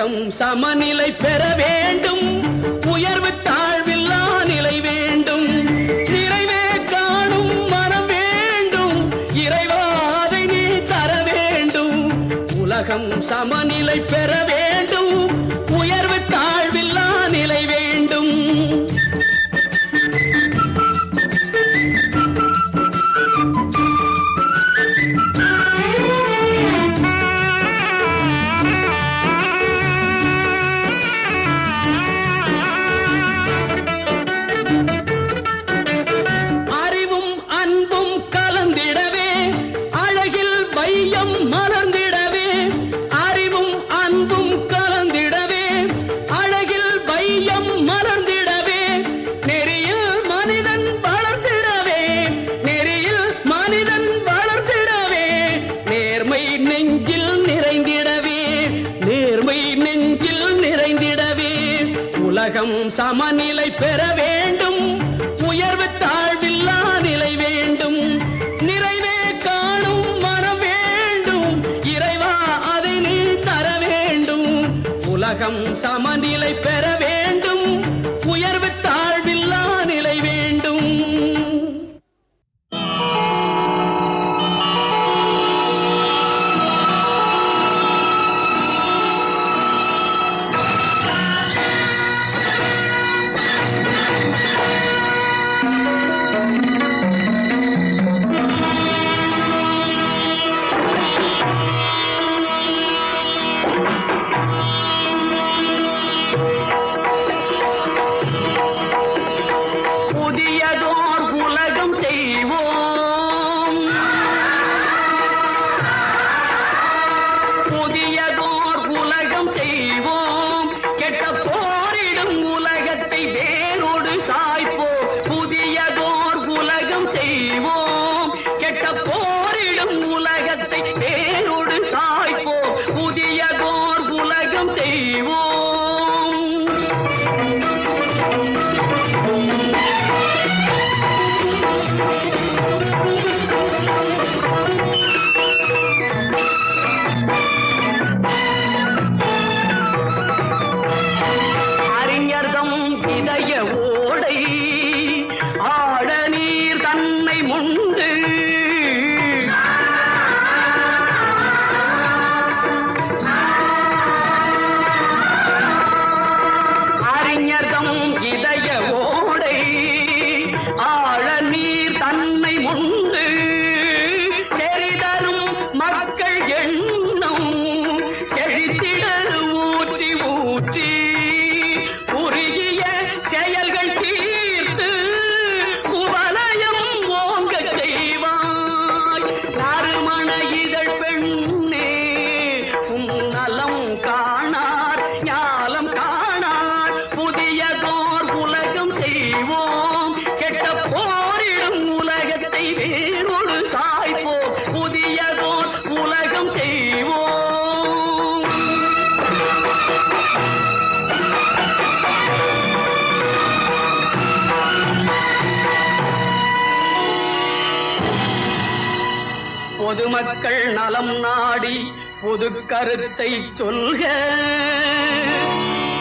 உலகம் சமநிலை பெற வேண்டும், உயர்வு தாழ்வில்லா நிலை வேண்டும், நிறைவே காணும் மனம் வேண்டும், இறைவா அதை நீ தர வேண்டும். உலகம் சமநிலை பெற வேண்டும், உயர்வு தாழ்வில்லா நிலை வேண்டும். அறிவும் அன்பும் கலந்திடவே அழகில் வையம் மலர்ந்திடவே, அறிவும் அன்பும் கலந்திடவே அழகில் வையம் மலர்ந்திடவே, நெறியில் மனிதன் வளர்ந்திடவே, நெறியில் மனிதன் வளர்ந்திடவே, நேர்மை நெஞ்சில் நிறைந்திடவே, நேர்மை நெஞ்சில் நிறைந்திடவே. உலகம் சமநிலை பெற வேண்டும், உயர்வு தாழ்வில்லா நிலை வேண்டும், நிறைவே காணும் மனம் வேண்டும், இறைவா அதை நீ தர வேண்டும். உலகம் சமநிலை பெற வேண்டும், உயர்வு தாழ்வில்லா நிலை வேண்டும். புதியதோர் உலகம் செய்வோம், புதியதோர் உலகம் செய்வோம், கெட்ட போரிடும் உலகத்தை வேரோடு சாய்ப்போம். புதியதோர் உலகம் செய்வோம், கெட்ட போரிடும் உலகத்தை வேரோடு சாய்ப்போம். புதியதோர் உலகம் செய்வோம். அறிஞர்தம் இதய ஓடை ஆழ நீர் தன்னை முண்டு, அறிஞர்தம் இதய ஓடை ஆழ நீர் தன்னை முண்டு, செறிதரும் மக்கள் எண்ணம் செழித்திட ஊற்றி ஊற்றி, குறுகிய செயல்கள் தீர்த்து குவலயம் ஓங்கச் செய்வாய். நறுமண இதழ் பெண்ணே உன் நலம் காணார், ஞாலம் காணார். புதியதோர் உலகம் செய்வோம், கெட்ட போரிடும் உலகத்தை வேரோடு சாய்ப்போம். புதியதோர் உலகம் செய்வோம். பொதுமக்கள் நலம் நாடி பொது கருத்தை சொல்க,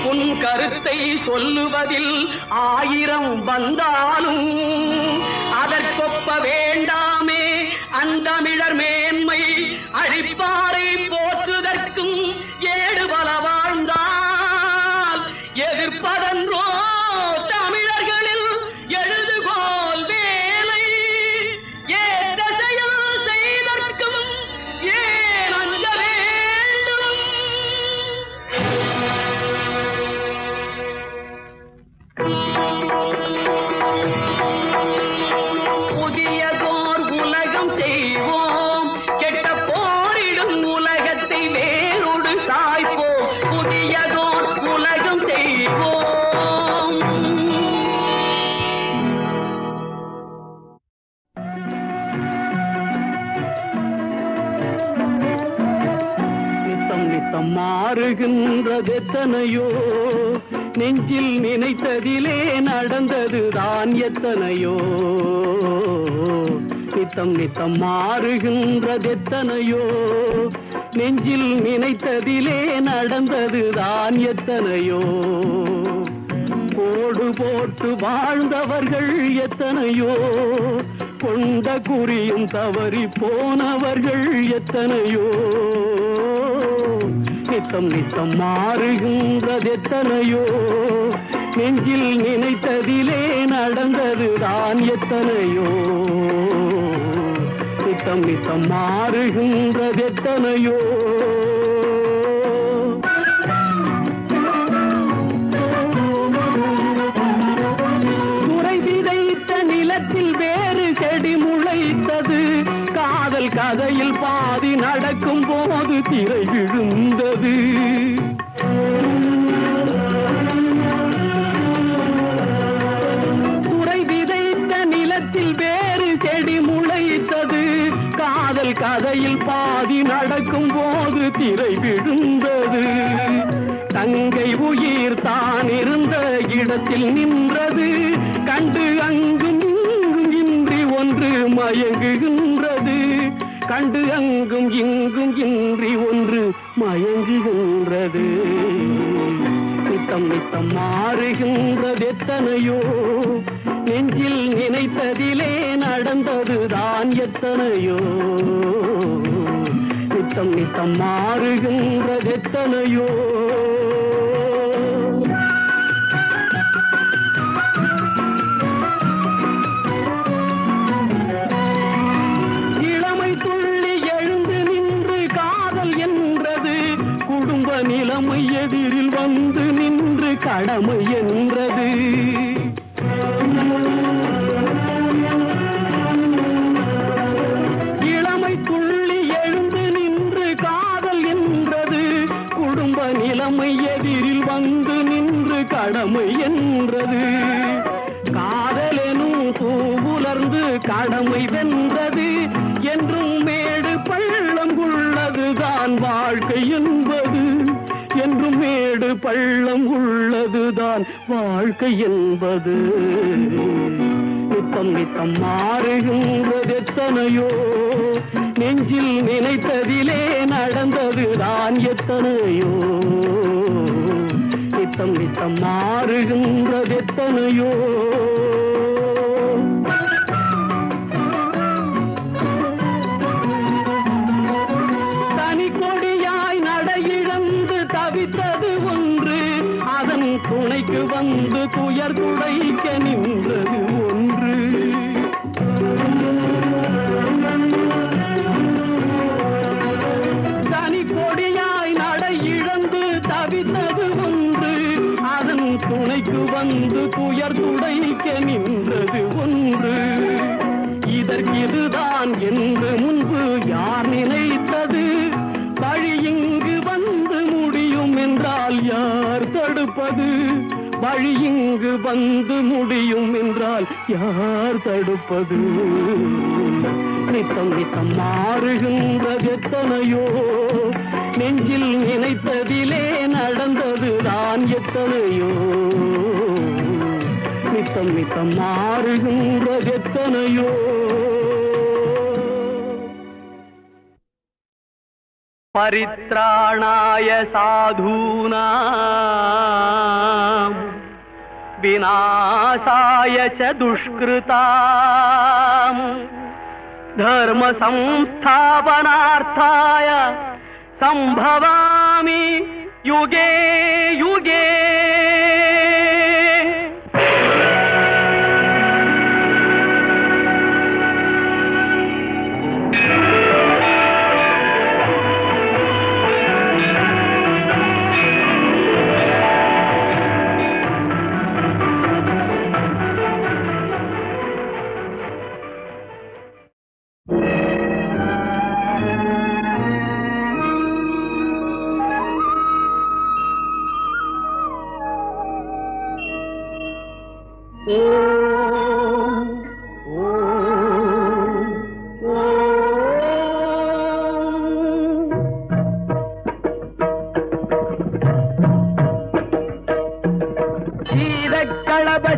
உன் கருத்தை சொல்லுவதில் 1000 வந்தாலும் அதற்கொப்ப வேண்டாமே அந்தமிழர் மேன்மை. அழிப்பாரை போற்றுதற்கும் ஏடு பல வாழ்ந்தால் எதிர்ப்பதன்றோ தமிழர்களில் எழுதுகோல் வேலை. ஏற்ற செயல் செய்தற்கும் ஏன் அஞ்ச வேண்டும்? புதியதோர் உலகம் செய்வோம், கெட்ட போரிடும் உலகத்தை வேரோடு சாய்ப்போம். புதியதோர் உலகம் செய்வோம். நித்தம் நித்தம் மாறுகின்றதெத்தனையோ, நெஞ்சில் நினைத்ததிலே நடந்ததுதான் எத்தனையோ. நித்தம் நித்தம் மாறுகின்றதெத்தனையோ, நெஞ்சில் நினைத்ததிலே நடந்ததுதான் எத்தனையோ. கோடு போட்டு வாழ்ந்தவர்கள் எத்தனையோ, கொண்ட குறியும் தவறி போனவர்கள் எத்தனையோ. நித்தம் நித்தம் மாறுகின்றது எத்தனையோ, நெஞ்சில் நினைத்ததிலே நடந்ததுதான் எத்தனையோ. நித்தம் நித்தம் மாறுகின்றது எத்தனையோ. நிலத்தில் வேறு செடி முளைத்தது, காதல் கதையில் பாதி நடக்கும் போது திரை விழுந்தது. துறை விதைத்த நிலத்தில் வேறு செடி முளைத்தது, காதல் கதையில் பாதி நடக்கும் போது திரை விழுந்தது. தங்கை உயிர் தான் இருந்த இடத்தில் நின்றது, கண்டு அங்கும் இங்கும் இன்றி ஒன்று மயங்குகின்றது. கண்டு அங்கும் இங்கும் இன்றி ஒன்று மயங்குகின்றது. நித்தம் நித்தம் மாறுகின்றது எத்தனையோ, நெஞ்சில் நினைத்ததிலே நடந்ததுதான் எத்தனையோ. நித்தம் நித்தம் மாறுகின்றது எத்தனையோ. நிலைமை எதிரில் வந்து நின்று கடமை என்றது. இளமை துள்ளி எழுந்து நின்று காதல் என்றது, குடும்ப நிலைமை எதிரில் வந்து நின்று கடமை என்றது. காதல் எனும் பூவுலர்ந்து கடமை வென்றது, என்றும் மேடு பள்ளம் உள்ளதுதான் வாழ்க்கை என்பது. என்றும் மேடு பள்ளம் உள்ளதுதான் வாழ்க்கை என்பது. நித்தம் நித்தம் மாறுகின்றது எத்தனையோ, நெஞ்சில் நினைத்ததிலே நடந்ததுதான் எத்தனையோ. நித்தம் நித்தம் மாறுகின்றது எத்தனையோ. துணைக்கு வந்து துயர் துடைக்க நின்றது ஒன்று. தனி கொடியாய் நடை இழந்து தவித்தது ஒன்று, அதன் துணைக்கு வந்து துயர் துடைக்க நின்றது ஒன்று. இதற்கு இதுதான் என்று முன்பு யார் நினைத்தது? வழி இங்கு வந்து முடியும் என்றால் யார் தடுப்பது? வழி இங்கு வந்து முடியும் என்றால் யார் தடுப்பது? நித்தம் நித்தம் மாறுகின்றது எத்தனையோ, நெஞ்சில் நினைத்ததிலே நடந்ததுதான் எத்தனையோ. நித்தம் நித்தம் மாறுகின்றது எத்தனையோ. परित्राणाय साधूनां विनाशाय च दुष्कृतां धर्म संस्थापनार्थाय संभवामि युगे युगे.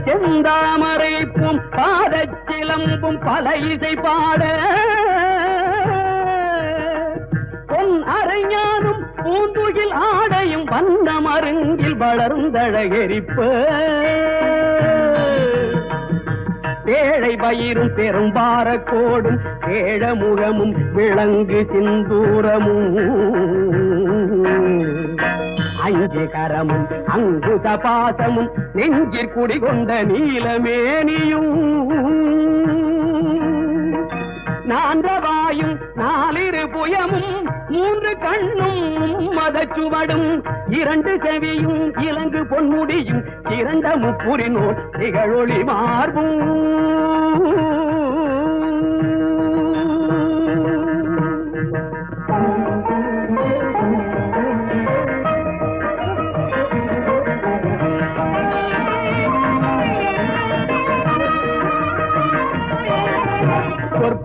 செந்தாமரைப்பும் பாதச்சிலம்பும் பல இசை பாட பொன் அரைஞ பூந்துகில் ஆடையும் வண்ண மருங்கில் வளர்ந்தழகெரிப்ப பேழை பயிரும் பெரும்பார கோடும் பேழமுகமும் விளங்கு சிந்தூரமும் அஞ்சு கரமும் அங்குத பாசமும் நெஞ்சிற் குடிகொண்ட நீலமேனியும் நான்றவாயும் நாலிரு புயமும் மூன்று கண்ணும் மதச்சுவடும் இரண்டு செவியும் இலங்கு பொன்முடியும் இரண்ட முப்புரினோர் திகழொளி மார்பும்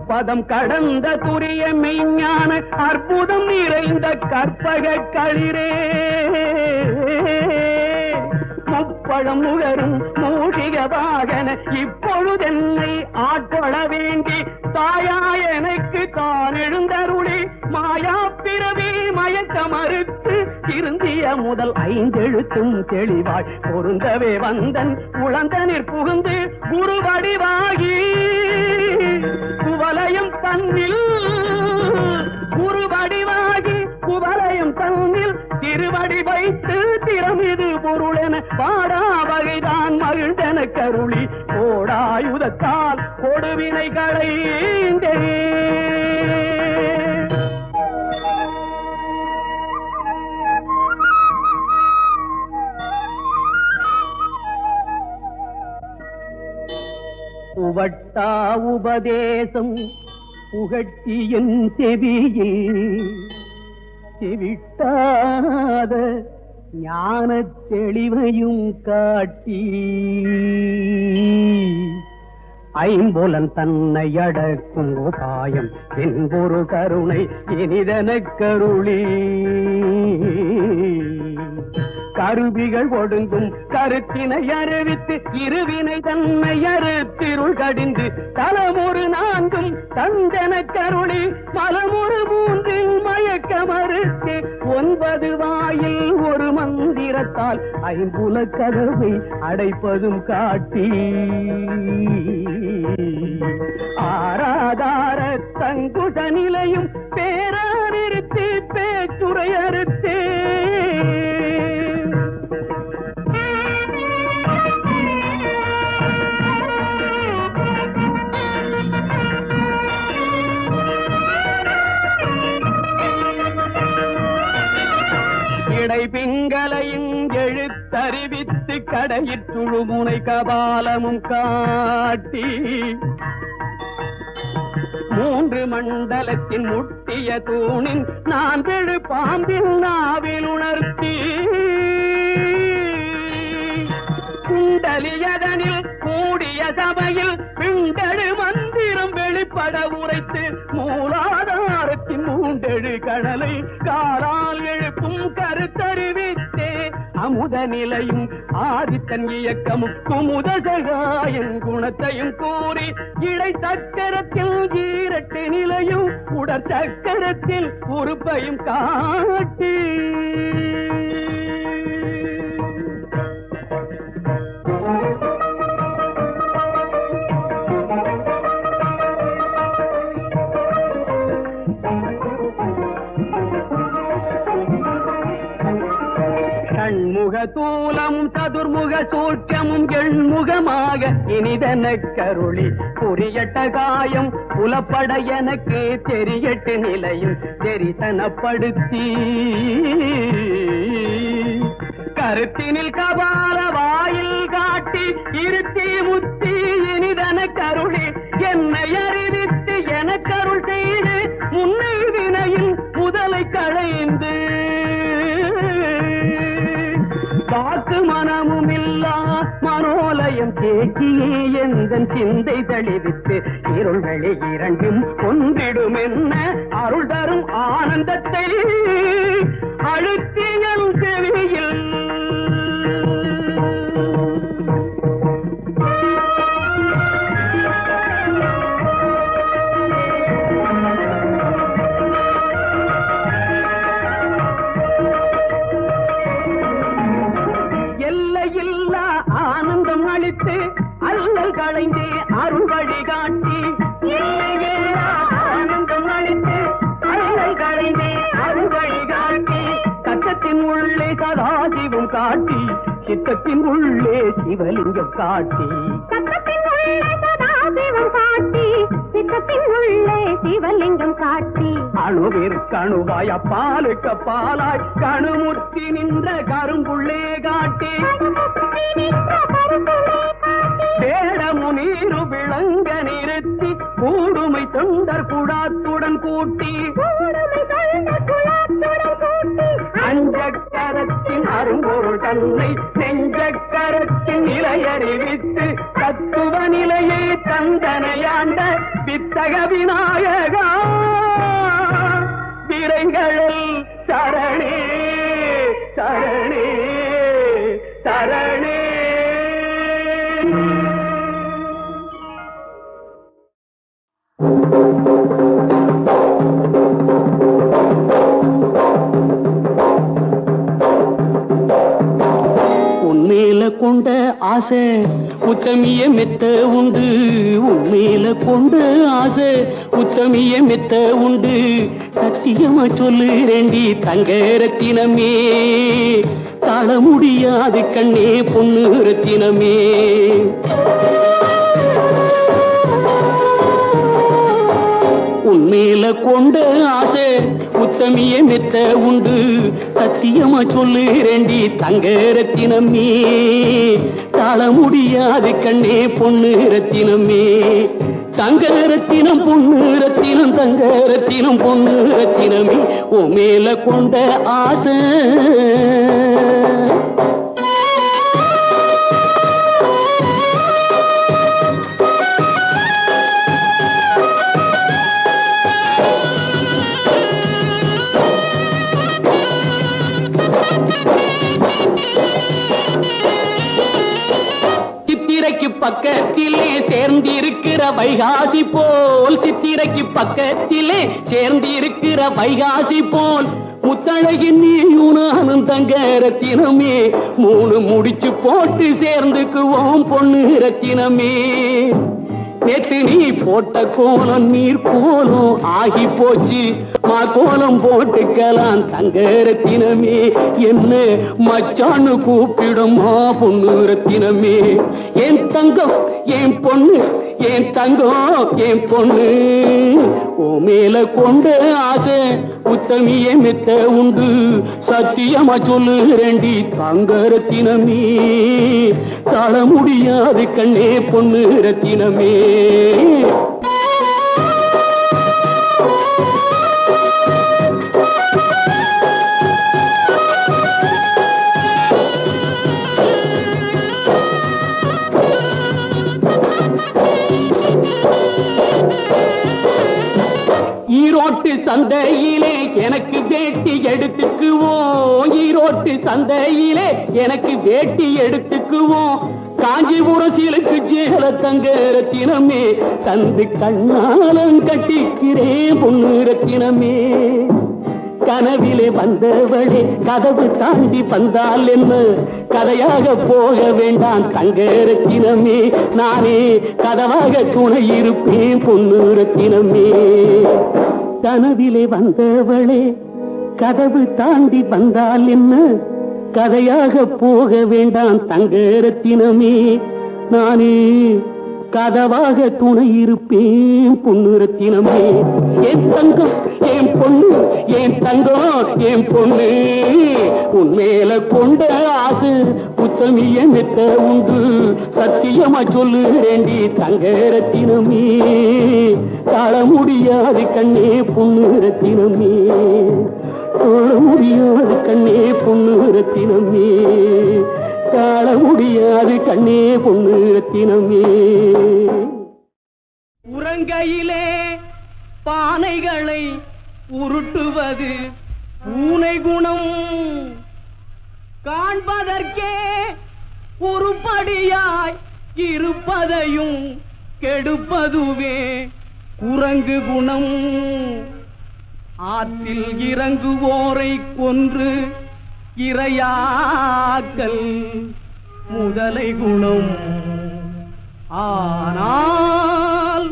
பதம் கடந்த துரிய மெய்ஞான அற்புதம் நிறைந்த கற்பக களிரே முப்பழம் நுகரும் மூஷிக வாகன இப்பொழுதென்னை ஆட்கொள்ள வேண்டி தாயா எனக்கு தான் எழுந்தருளி மாயா பிறவி மயக்க மறுத்து திருந்திய முதல் ஐந்தெழுத்தும் தெளிவாய் பொருந்தவே வந்தன் உளந்தனிற் புகுந்து குரு வடிவாகி குவலயம் தன்னில் குருவடிவாகி குவலயம் தன்னில் திருவடி வைத்து திறமிது பொருளென பாடா வகைதான் மகிழ்ந்தன கருளி கோடாயுதத்தால் கொடுவினை களைந்தே உவட்டா உபதேசம் புகட்டியன் செவியில் செவிட்டாத ஞான தெளிவையும் காட்டி ஐம்புலன் தன்னை அடக்கும் உபாயம் என்பொரு கருணை இனிதனக் கருளி கருவிகள் ஒடுங்கும் கருத்தினை அறிவித்து இருவினை தன்னை அறுத்திருள் கடிந்து தலமொரு நான்கும் தந்தன கருளி மலமொரு மூன்றில் மயக்க மறுத்து 9 வாயில் ஒரு மந்திரத்தால் ஐம்புல கதவை அடைப்பதும் காட்டி ஆராதார தங்குத நிலையும் பேரானிருத்தி பேச்சுரை அறுத்தே பிங்களையும் எழுத்தறிவித்து கடையிற்றுழுமுனை கபாலமும் காட்டி 3 மண்டலத்தின் முட்டிய தூணின் நான் பெழு பாம்பின் நாவில் உணர்த்தி குண்டலியதனில் கூடிய சபையில் பிண்டழு மந்திரம் வெளிப்பட உரைத்து மூலாதாரத்தின் 3 கடலை காலால் எழுப்பும் கருத்தறிவித்தே அமுத நிலையும் ஆதித்தன் இயக்கமும் குமுத சகாயன் குணத்தையும் கூறி இடை சக்கரத்தில் ஈரட்டு நிலையும் உடற் சக்கரத்தில் உறுப்பையும் காட்டி தூலமும் சதுர்முக சூட்சமும் எண்முகமாக இனிதன கருளி புரியட்ட காயம் புலப்பட எனக்கு தெரியட்டு நிலையும் தெரிசனப்படுத்தி கருத்தினில் கபால வாயில் காட்டி இருத்தி முத்தி இனிதன கருளி என்னை அறிவித்து என கருள் செய்து முன்னை வினையில் முதலை களைந்து வாக்கு மனமும் இல்லா மனோலயம் தேக்கியே எந்தன் சிந்தை தெளிவித்து இருள்களி இரண்டும் ஒன்றிடும் என்ன அருள் தரும் ஆனந்தத்தை அழுத்தியல் செவியில் அளித்து அல்லல் களைந்தே அருள் வழிகாட்டி ஆனந்தம் அளித்து அல்லல் களைந்தே அருள் வழிகாட்டி கட்டத்தின் உள்ளே சதாசிவம் காட்டி சித்தத்தின் உள்ளே சிவலிங்கம் காட்டி சத்தத்தின் உள்ளே சதாசிவம் காட்டி சித்தத்தின் உள்ளே சிவலிங்கம் காட்டி அணுவிற்கு அணுவாய் அப்பாலுக்கு அப்பாலாய் கணுமுற்றி நின்ற கரும்புள்ளே காட்டி வேடமுனீரு விளங்க நிறுத்தி கூடுமை தொண்டர் குடாத்துடன் கூட்டி அஞ்சக்கரத்தின் அரும்பொருள் தன்னை நெஞ்சக்கரத்தின் நிலையறிவித்து தத்துவ நிலையை தந்தனையாண்ட வித்தக விநாயகா விரைகளில் சரணே சரணே சரணே. உன்மேல கொண்ட ஆசை உத்தமிய மெத்த உண்டு உன்மேல கொண்ட ஆசை உத்தமிய மெத்த உண்டு சத்தியமா சொல்லுறேண்டி தங்க ரத்தினமே தாழ முடியாது கண்ணே பொண்ணு ரத்தினமே. உன்மேல கொண்ட ஆசை உத்தமிய மெத்த உண்டு சத்தியமா சொல்லுறேண்டி தங்க ரத்தினமே தாழ முடியாது கண்ணே பொண்ணு ரத்தினமே. தங்க ரத்தினம் பொண்ணு ரத்தினம் தங்க ரத்தினம் பொண்ணு ரத்தினமே உன் மேல கொண்ட ஆசை. சித்திரைக்கு பக்கத்திலே சேர்ந்திருக்கிற வைகாசி போல் சித்திரைக்கு பக்கத்திலே சேர்ந்திருக்கிற வைகாசி போல் முத்தழகின் நீயும் நானும் தங்க ரத்தினமே மூணு முடிச்சு போட்டு சேர்ந்துக்குவோம் பொண்ணு ரத்தினமே. நேற்று நீ போட்ட கோலம் நீர் கோலம் ஆகி போச்சு மா கோலம் போட்டுக்கலாம் தங்க ரத்தினமே என்ன மச்சான்னு கூப்பிடுமா பொண்ணு ரத்தினமே. என் தங்கம் என் பொண்ணு என் தங்கம் என் பொண்ணு ஓ மேல கொண்ட ஆசை உத்தமிய மெத்த உண்டு சத்தியமா சொல்லுறேண்டி தங்க ரத்தினமே தாழ முடியாது கண்ணே பொண்ணு ரத்தினமே. ஈரோட்டு சந்தையிலே எனக்கு வேட்டி எடுத்துக்குவோம் ஈரோட்டு சந்தையிலே எனக்கு வேட்டி எடுத்துக்குவோம் காஞ்சிபுரம் சீலுக்கு சேல தங்க ரத்தினமே தந்து கண்ணாலம் கட்டிக்கிறேன் பொண்ணு ரத்தினமே. கனவிலே வந்தவளே கதவு தாண்டி வந்தால் என்ன கதையாக போக வேண்டாம் தங்க ரத்தினமே நானே கதவாக துணை இருப்பேன் பொண்ணு ரத்தினமே. கனவிலே வந்தவளே கதவு தாண்டி வந்தால் என்ன கதையாக போக வேண்டாம் தங்க ரத்தினமே நானே கதவாக துணை இருப்பேன் பொண்ணு ரத்தினமே. என் தங்கம் என் பொண்ணு என் தங்கம் என் பொண்ணு உன்மேல கொண்ட ஆசை உத்தமிய மெத்த உண்டு சத்தியமா சொல்லுறேண்டி தங்க ரத்தினமே தாழ முடியாது கண்ணே பொண்ணு ரத்தினமே தாழ முடியாது கண்ணே பொண்ணு ரத்தினமே தாழ முடியாது கண்ணே பொண்ணு ரத்தினமே. உறங்கையிலே பானைகளை உருட்டுவது பூனை குணம் காண்பதற்கே உருப்படியாய் இருப்பதையும் கெடுப்பதுவே குரங்கு குணம். ஆற்றில் இறங்குவோரை கொன்று இரையாக்கல் முதலை குணம். ஆனால்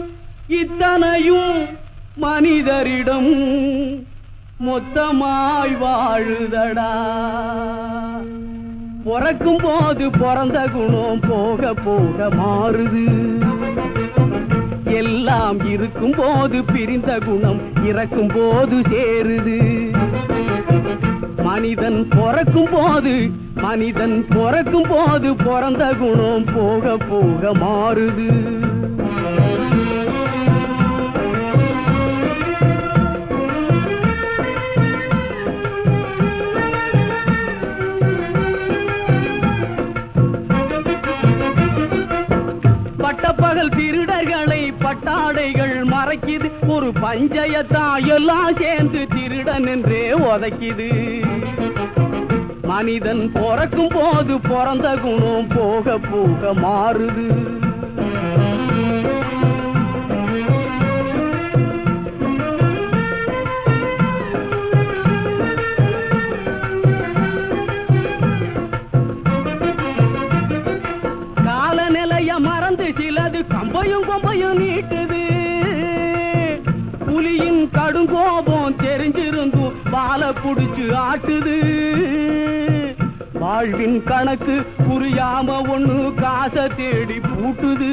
இத்தனையும் மனிதரிடம் மொத்தமாய் வாழுதடா. பிறக்கும் போது பிறந்த குணம் போக போக மாறுது. எல்லாம் இருக்கும் போது பிரிந்த குணம் இறக்கும் போது சேருது. மனிதன் பிறக்கும் போது பிறந்த குணம் போக போக மாறுது. பட்டப்பகல் திருடர்களை பட்டாடைகள் மறைக்குது. ஒரு பஞ்சயத்தான் எல்லாம் சேர்ந்து திருடன் என்றே உதைக்குது. மனிதன் பிறக்கும் போது பிறந்த குணம் போக போக மாறுது. காலநிலைய மறந்து சிலது கம்பையும் கொம்பையும் நீட்டுது. புலியின் கடுங்கோபம் தெரிஞ்சிருந்தும் வாழ புடிச்சு ஆட்டுது. வாழ்வின் கணக்கு புரியாம ஒண்ணு காசை தேடி பூட்டுது.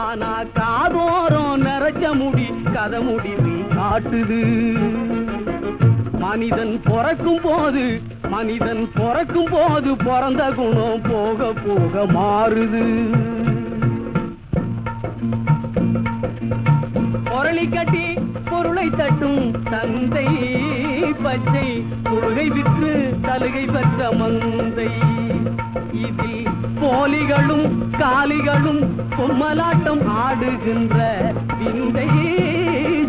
ஆனா காதோரம் நிறைச்ச முடி கதை முடிவு காட்டுது. மனிதன் பிறக்கும் போது பிறந்த குணம் போக போக மாறுது. பொருளை கட்டி பொருளை தட்டும் தந்தை பச்சை கொள்கை விற்று சலுகை பெற்ற மந்தை. இதில் போலிகளும் காலிகளும் பொம்மலாட்டம் ஆடுகின்ற விந்தை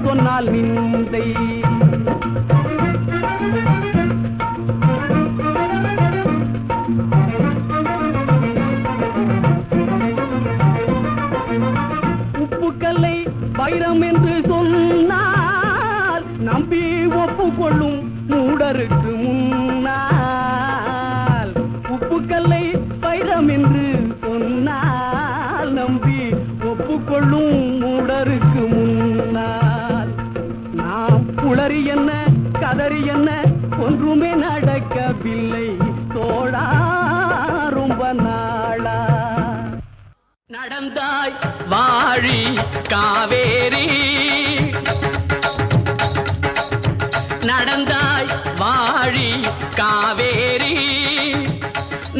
சொன்னால் நிந்தை. உப்புக்கல்லை வைரம் என்று சொன்னால் நம்பி ஒப்புக்கொள்ளும் மூடருக்கு முன்னால். உப்புக்கல்லை வைரம் என்று சொன்னால் நம்பி ஒப்புக்கொள்ளும் மூடருக்கு முன்னால். நாம் உளறி என்ன கதறி என்ன ஒன்றுமே நடக்கவில்லை தோழா ரொம்ப நாளா. நடந்தாய் வாழி காவேரி, நடந்தாய் வாழி காவேரி.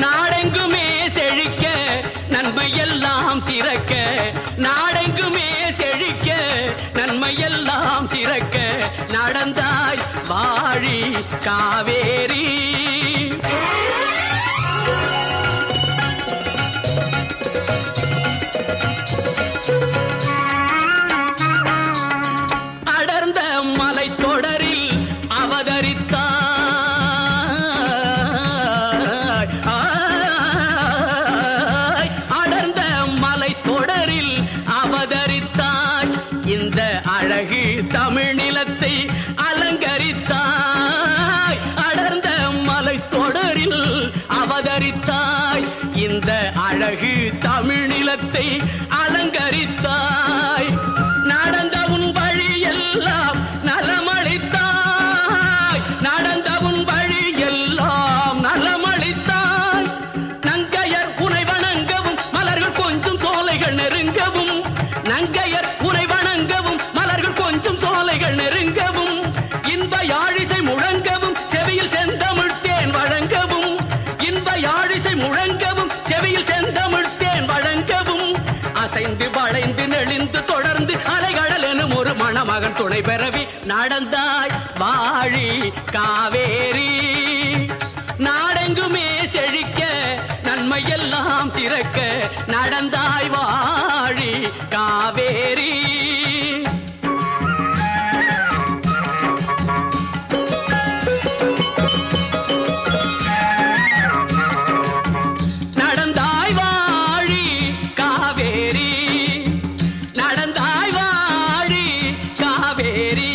நாடெங்குமே செழிக்க நன்மையெல்லாம் சிறக்க, நாடெங்குமே செழிக்க நன்மையெல்லாம் சிறக்க. நடந்தாய் வாழி காவேரி. அடர்ந்த மலைத்தொடரில் அவதரித்தாய், அடர்ந்த மலைத்தொடரில் அவதரித்தாய். இந்த அழகு தமிழ் நிலத்தை அலங்கரித்தாய். அடர்ந்த மலைத்தொடரில் அவதரித்தாய். இந்த அழகு தமிழ் நிலத்தை அலங்கரித்தாய். நடந்த உன் வழி எல்லாம் நலமளித்தாய். நடந்த உன் வழி எல்லாம் நலமளித்தாய். நங்கையர் உனை வணங்கவும் மலர்கள் கொஞ்சம் சோலைகள் நெருங்கவும். நங்கையர் உனை வணங்கவும் மலர்கள் கொஞ்சம் சோலைகள் நெருங்கவும். இன்ப யாழிசை முழங்கவும் செவியில் செந்தமிழ் தேன் வழங்கவும். இன்ப யாழிசை முழங்கவும் செவியில் செந்தமிழ் தேன் வழங்கவும். அசைந்து வளைந்து நெளிந்து தொடர்ந்து அலைகடல் எனும் ஒரு மணமகன் துணை பெறவி. நடந்தாய் வாழி காவேரி. நாடெங்குமே செழிக்க நன்மையெல்லாம் சிறக்க. நடந்தாய் வாழி காவேரி. நடந்தாய் வாழி காவேரி. நடந்தாய் வாழி காவேரி.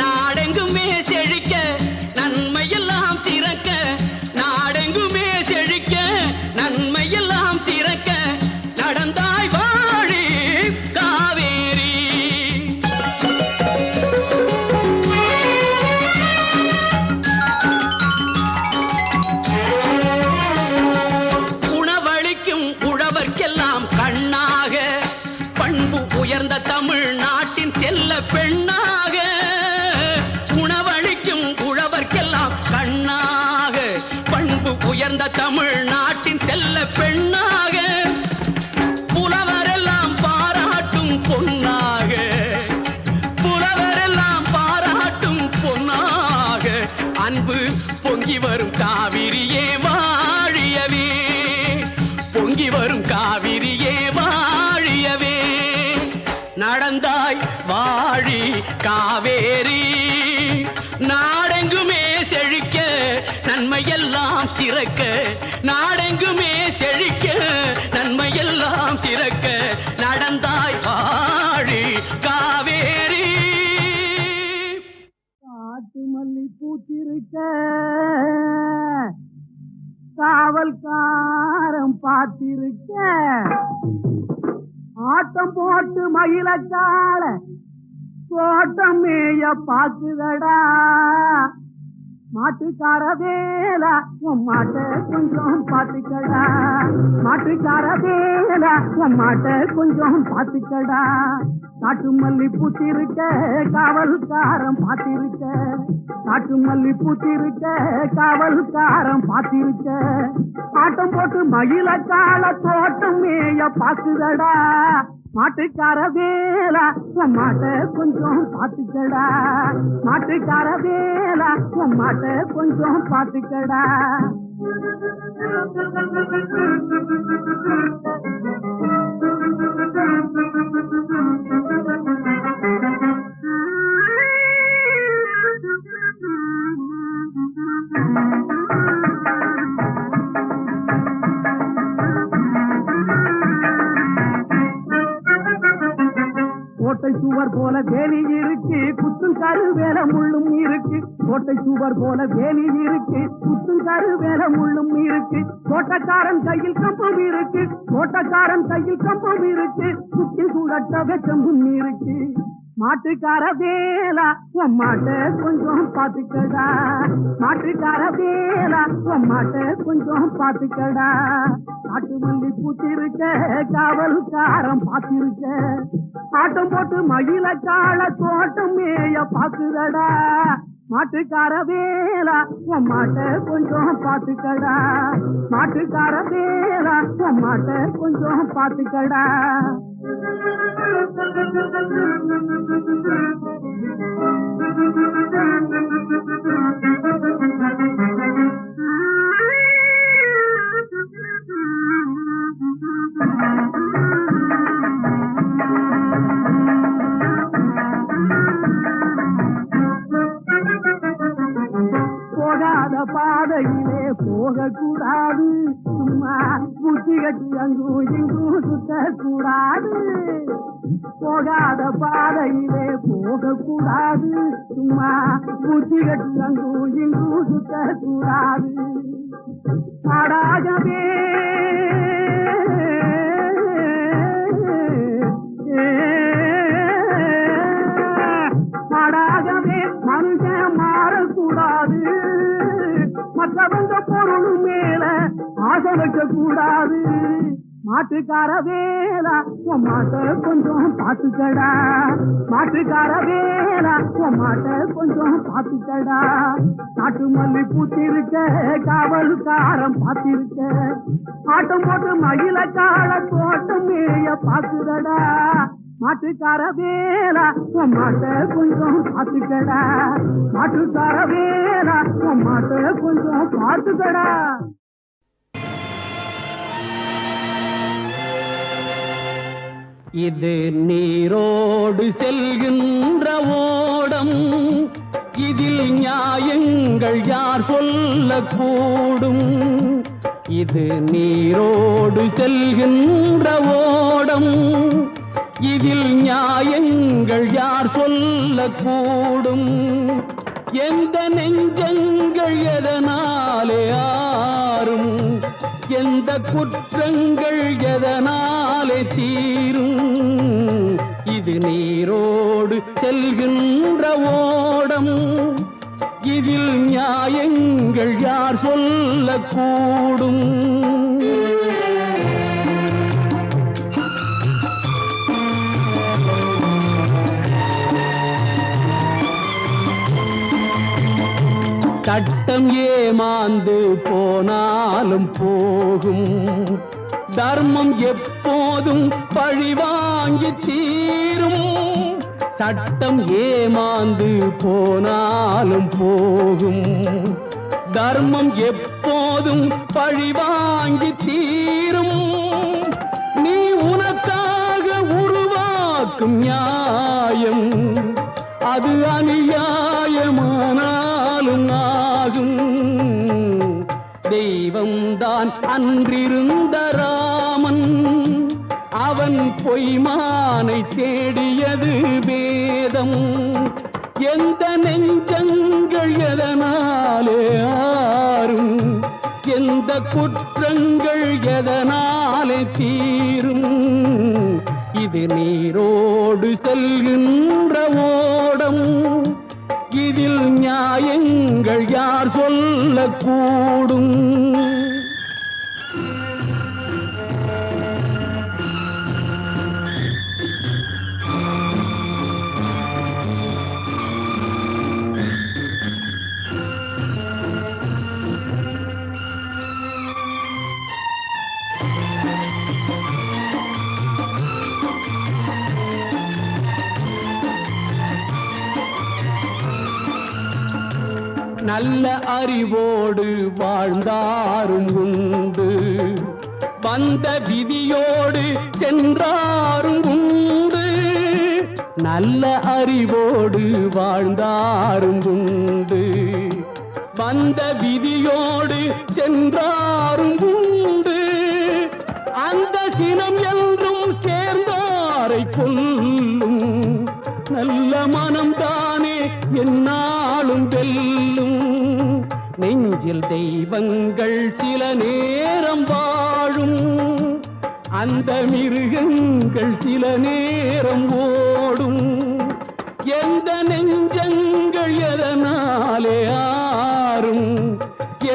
நாடெங்குமே செழிக்க நன்மையெல்லாம் சிறக்க. நாடெங்குமே நன்மையெல்லாம் சிறக்க நடந்தாய் வாழி காவேரி. உணவளிக்கும் உழவர்க்கெல்லாம் கண்ணாக பண்பு உயர்ந்த தமிழ்நாட்டின் செல்ல பெண்ணாக. உணவளிக்கும் உழவர்க்கெல்லாம் கண்ணாக பண்பு உயர்ந்த தமிழ்நாட்டின் செல்ல பெண்ணாக. புலவரெல்லாம் பாராட்டும் பொன்னாக, புலவரெல்லாம் பாராட்டும் பொன்னாக. அன்பு பொங்கி வரும் காவிரியே வாழியவே, பொங்கி வரும் காவிரியே வாழியவே. நடந்தாய் வாழி காவேரி, நாடெங்குமே செழிக்க நன்மையெல்லாம் சிறக்க. நாடெங்குமே செழிக்க நன்மையெல்லாம் சிறக்க நடந்தாய் வாழி காவேரி. காட்டு மல்லி பூத்திருக்க காவல்காரம் பார்த்திருக்க. ஆட்டம் போட்டு மயிலக்கால தோட்டம் மேய பாக்குதடா. மாட்டுக்கார வேலா உன் மாட்ட கொஞ்சம் பாத்துக்கடா. மாட்டுக்கார வேலா உன் மாட்ட கொஞ்சம் பாத்துக்கடா. காட்டு மல்லி பூத்திருக்க காவல்காரம் பார்த்திருக்க. காட்டு மல்லி பூத்திருக்க காவல்காரம் பார்த்திருக்க. ஆட்டம் போட்டு மயிலக்கால தோட்டம் மேய பாக்குதடா. மாட்டுக்கார வேலா உன் மாட்ட கொஞ்சம் பாத்துக்கடா. மாட்டுக்கார வேலா உன் மாட்ட கொஞ்சம் பாத்துக்கடா. கோட்டை சுவர் போல வேலி இருக்கு, குத்தும் கரு வேல முள்ளும் இருக்கு. கோட்டை சுவர் போல வேலி இருக்கு, குத்தும் கரு வேல முள்ளும் இருக்கு. தோட்டக்காரன் கையில் கம்பம் இருக்கு, தோட்டக்காரன் கையில் கம்பம் இருக்கு. சுத்தி சுழட்ட வெச்சமும் இருக்கு. மாட்டுக்கார வேலா உன் மாட்ட கொஞ்சம் பாத்துக்கடா. மாட்டுக்கார வேலா உன் மாட்ட கொஞ்சம் பாத்துக்கடா. காட்டு மல்லி பூத்திருக்க காவல்காரம் பார்த்திருக்க. ஆட்டம் போட்டு மயிலக்கால தோட்டம் மேய பாக்குதடா. மாட்டுக்கார வேலா உன் மாட்ட கொஞ்சம் பாத்துக்கடா. மாட்டுக்கார வேலா உன் மாட்ட கொஞ்சம் பாத்துக்கடா. போகாத பாதையிலே போகக்கூடாது, சும்மா புத்தி கட்டி அங்கும் இங்கும் சுத்தக்கூடாது. போகாத பாதையிலே போகக்கூடாது, சும்மா புத்தி கட்டி அங்கும் இங்கும் சுத்தக்கூடாது. நாடாகவே நாடாகவே மனுஷன் மாறக்கூடாது. மற்றவங்க பொருள் மேல ஆசை வைக்க கூடாது. மாட்டுக்கார வேலா உன் மாட்ட கொஞ்சம் பாத்துக்கடா. மாட்டுக்கார வேலா உன் மாட்ட கொஞ்சம் பாத்துக்கடா. காட்டு மல்லி பூத்திருக்க காவல்காரம் பார்த்திருக்க. ஆட்டம் போட்டு மயிலக்கால தோட்டம் மேய பாக்குதடா. மாட்டுக்கார வேலா உன் மாட்ட கொஞ்சம் பாத்துக்கடா. மாட்டுக்கார வேலா உன் மாட்ட கொஞ்சம் பாத்துக்கடா. இது நீரோடு செல்கின்ற ஓடம், இதில் நியாயங்கள் யார் சொல்லக்கூடும். இது நீரோடு செல்கின்ற ஓடம், இதில் நியாயங்கள் யார் சொல்லக்கூடும். எந்த நெஞ்சங்கள் எதனாலே ஆறும், எந்த குற்றங்கள் எதனாலே தீரும் இது நீரோடு செல்கின்ற ஓடம் இதில் நியாயங்கள் யார் சொல்லக்கூடும் சட்டம் ஏமாந்து போனாலும் போகும் தர்மம் எப்போதும் பழிவாங்கி தீரும் சட்டம் ஏமாந்து போனாலும் போகும் தர்மம் எப்போதும் பழிவாங்கி தீரும் நீ உனக்காக உருவாக்கும் நியாயம் அது அநியாயமானாலும் ஆகும் தெய்வம்தான் அன்றிருந்த ராமன் அவன் பொய்மானை தேடியது வேதம் எந்த நெஞ்சங்கள் எதனாலே ஆறும் எந்த குற்றங்கள் எதனாலே தீரும் இது நீரோடு செல்கின்ற ஓடம் இதில் நியாயங்கள் யார் சொல்லக்கூடும் நல்ல அறிவோடு வாழ்ந்தாரும் உண்டு வந்த விதியோடு சென்றாரும் உண்டு நல்ல அறிவோடு வாழ்ந்தாரும் உண்டு வந்த விதியோடு சென்றாரும் உண்டு அந்த சினம் என்றும் சேர்ந்தாரை கொல்லும் நல்ல மனம்தானே என்னாலும் வெல்லும் நெஞ்சில் தெய்வங்கள் சில நேரம் வாழும் அந்த மிருகங்கள் சில நேரம் ஓடும் எந்த நெஞ்சங்கள் எதனாலே ஆறும்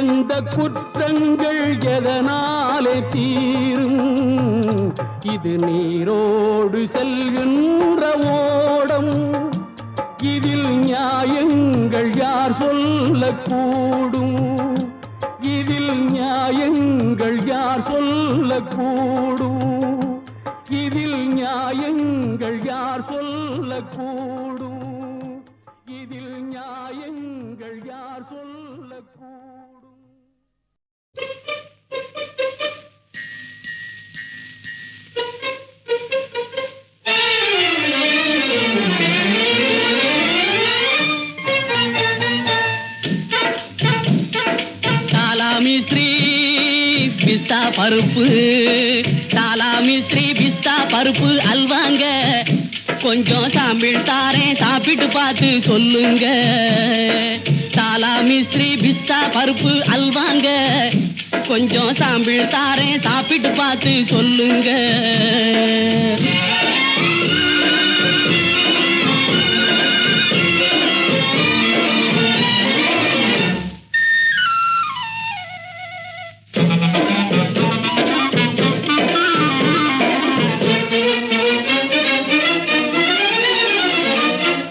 எந்த குற்றங்கள் எதனாலே தீரும் இது நீரோடு செல்கின்ற ஓடம் இதில் நியாயங்கள் யார் சொல்லக்கூடும் இதில் நியாயங்கள் யார் சொல்லக்கூடும் இதில் நியாயங்கள் யார் சொல்லக்கூடும் இதில் நியாயங்கள் யார் சொல்லக்கூடும் மிஸ்ரி பிஸ்தா பருப்பு தாலா மிஸ்ரி பிஸ்தா பருப்பு அல்வாங்க கொஞ்சம் சாம்பிள் தாரேன் சாப்பிட்டு பார்த்து சொல்லுங்க தாலா மிஸ்ரி பிஸ்தா பருப்பு அல்வாங்க கொஞ்சம் சாம்பிள் தாரேன் சாப்பிட்டு பார்த்து சொல்லுங்க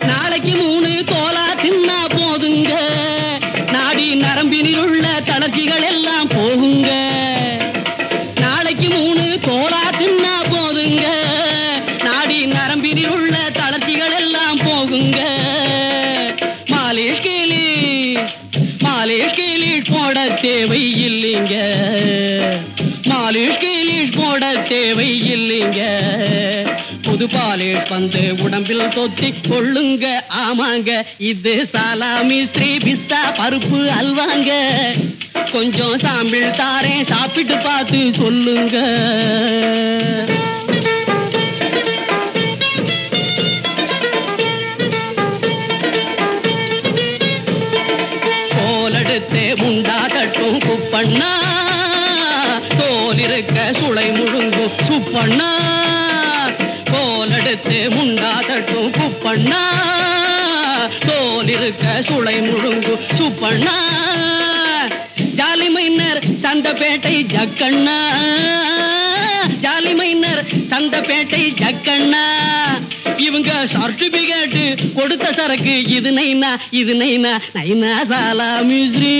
நாளைக்கு 3 தோலா தின்னா போதுங்க நாடி நரம்பினில் உள்ள தளர்ச்சிகள் எல்லாம் போகுங்க நாளைக்கு 3 தோலா தின்னா போதுங்க நாடி நரம்பினில் உள்ள தளர்ச்சிகள் எல்லாம் போகுங்க மாலிஷ் கீலிஷ் போட தேவை இல்லைங்க மாலிஷ் கீலிஷ் போட தேவை இல்லைங்க புது பாலிஷ் வந்து உடம்பில் தொத்தி கொள்ளுங்க ஆமாங்க இது சாலாமி ஸ்ரீ பிஸ்தா பருப்பு அல்வாங்க கொஞ்சம் சாம்பிள் தாரேன் சாப்பிட்டு பார்த்து சொல்லுங்க கோலெடுத்தே முண்டா தட்டும் குப்பண்ணா இருக்க சுளை முழுங்கும் சுப்பண்ணா, கோல் எடுத்து முண்டா தட்டும் குப்பண்ணா, தோல் இருக்க சுளை முழுங்கும் Subbanna, jolly minor Santhapettai Jakkanna, jolly minor Santhapettai Jakkanna, இவங்க சர்டிபிகேட் கொடுத்த சரக்கு இது நைனா இது நைனா நைனா சாலா மிஸ்ரி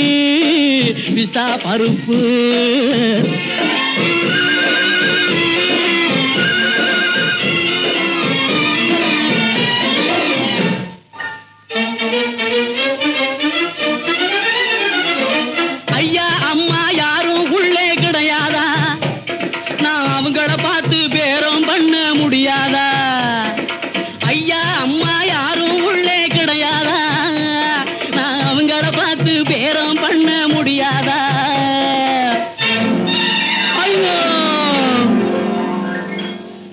பிஸ்தா பருப்பு. ஐயா அம்மா யாரும் உள்ளே கிடையாதா, நான் அவங்கள பார்த்து பேரம் பண்ண முடியாதா, ஐயா அம்மா யாரும் உள்ளே கிடையாதா, நான் அவங்கள பார்த்து பேரம் பண்ண முடியாதா. ஐயோ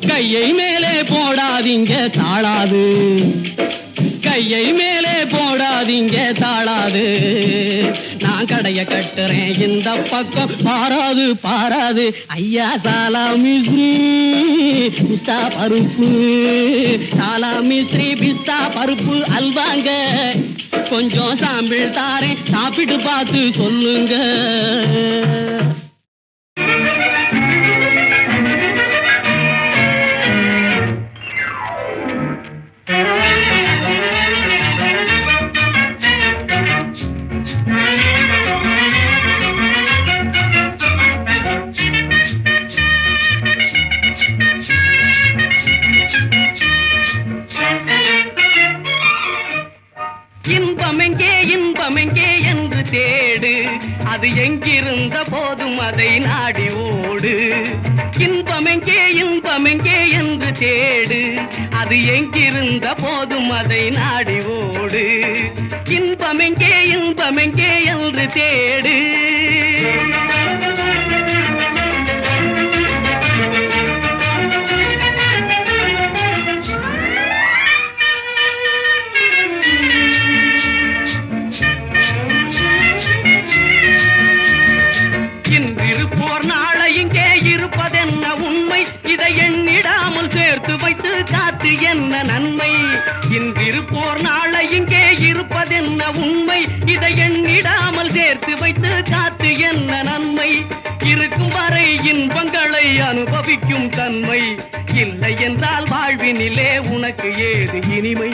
கையை மேலே போடாதீங்க தாளாது, கையை மேலே போடாதீங்க தாளாது, நான் கடைய கட்டுறேன் இந்த பக்கம் பாராது பாராது. ஐயா சாலா மிஸ்ரி பிஸ்தா பருப்பு, சாலா மிஸ்ரி பிஸ்தா பருப்பு அல்வாங்க, கொஞ்சம் சாம்பிள் தாரேன் சாப்பிட்டு பார்த்து சொல்லுங்க. இன்பமெங்கே என்று தேடு, அது எங்கிருந்த போதும் அதை நாடி ஓடு. இன்பமெங்கே என்று தேடு, அது எங்கிருந்த போதும் அதை நாடி ஓடு. இன்பமெங்கே என்று தேடு. இருப்பதென்ன உண்மை, இதை எண்ணிடாமல் சேர்த்து வைத்து காத்து என்ன நன்மை. இன்றிருப்போர் நாளை இங்கே இருப்பதென்ன உண்மை, இதை எண்ணிடாமல் சேர்த்து வைத்து காத்து என்ன நன்மை. இருக்கும் வரை இன்பங்களை அனுபவிக்கும் தன்மை, இல்லை என்றால் வாழ்வினிலே உனக்கு ஏது இனிமை.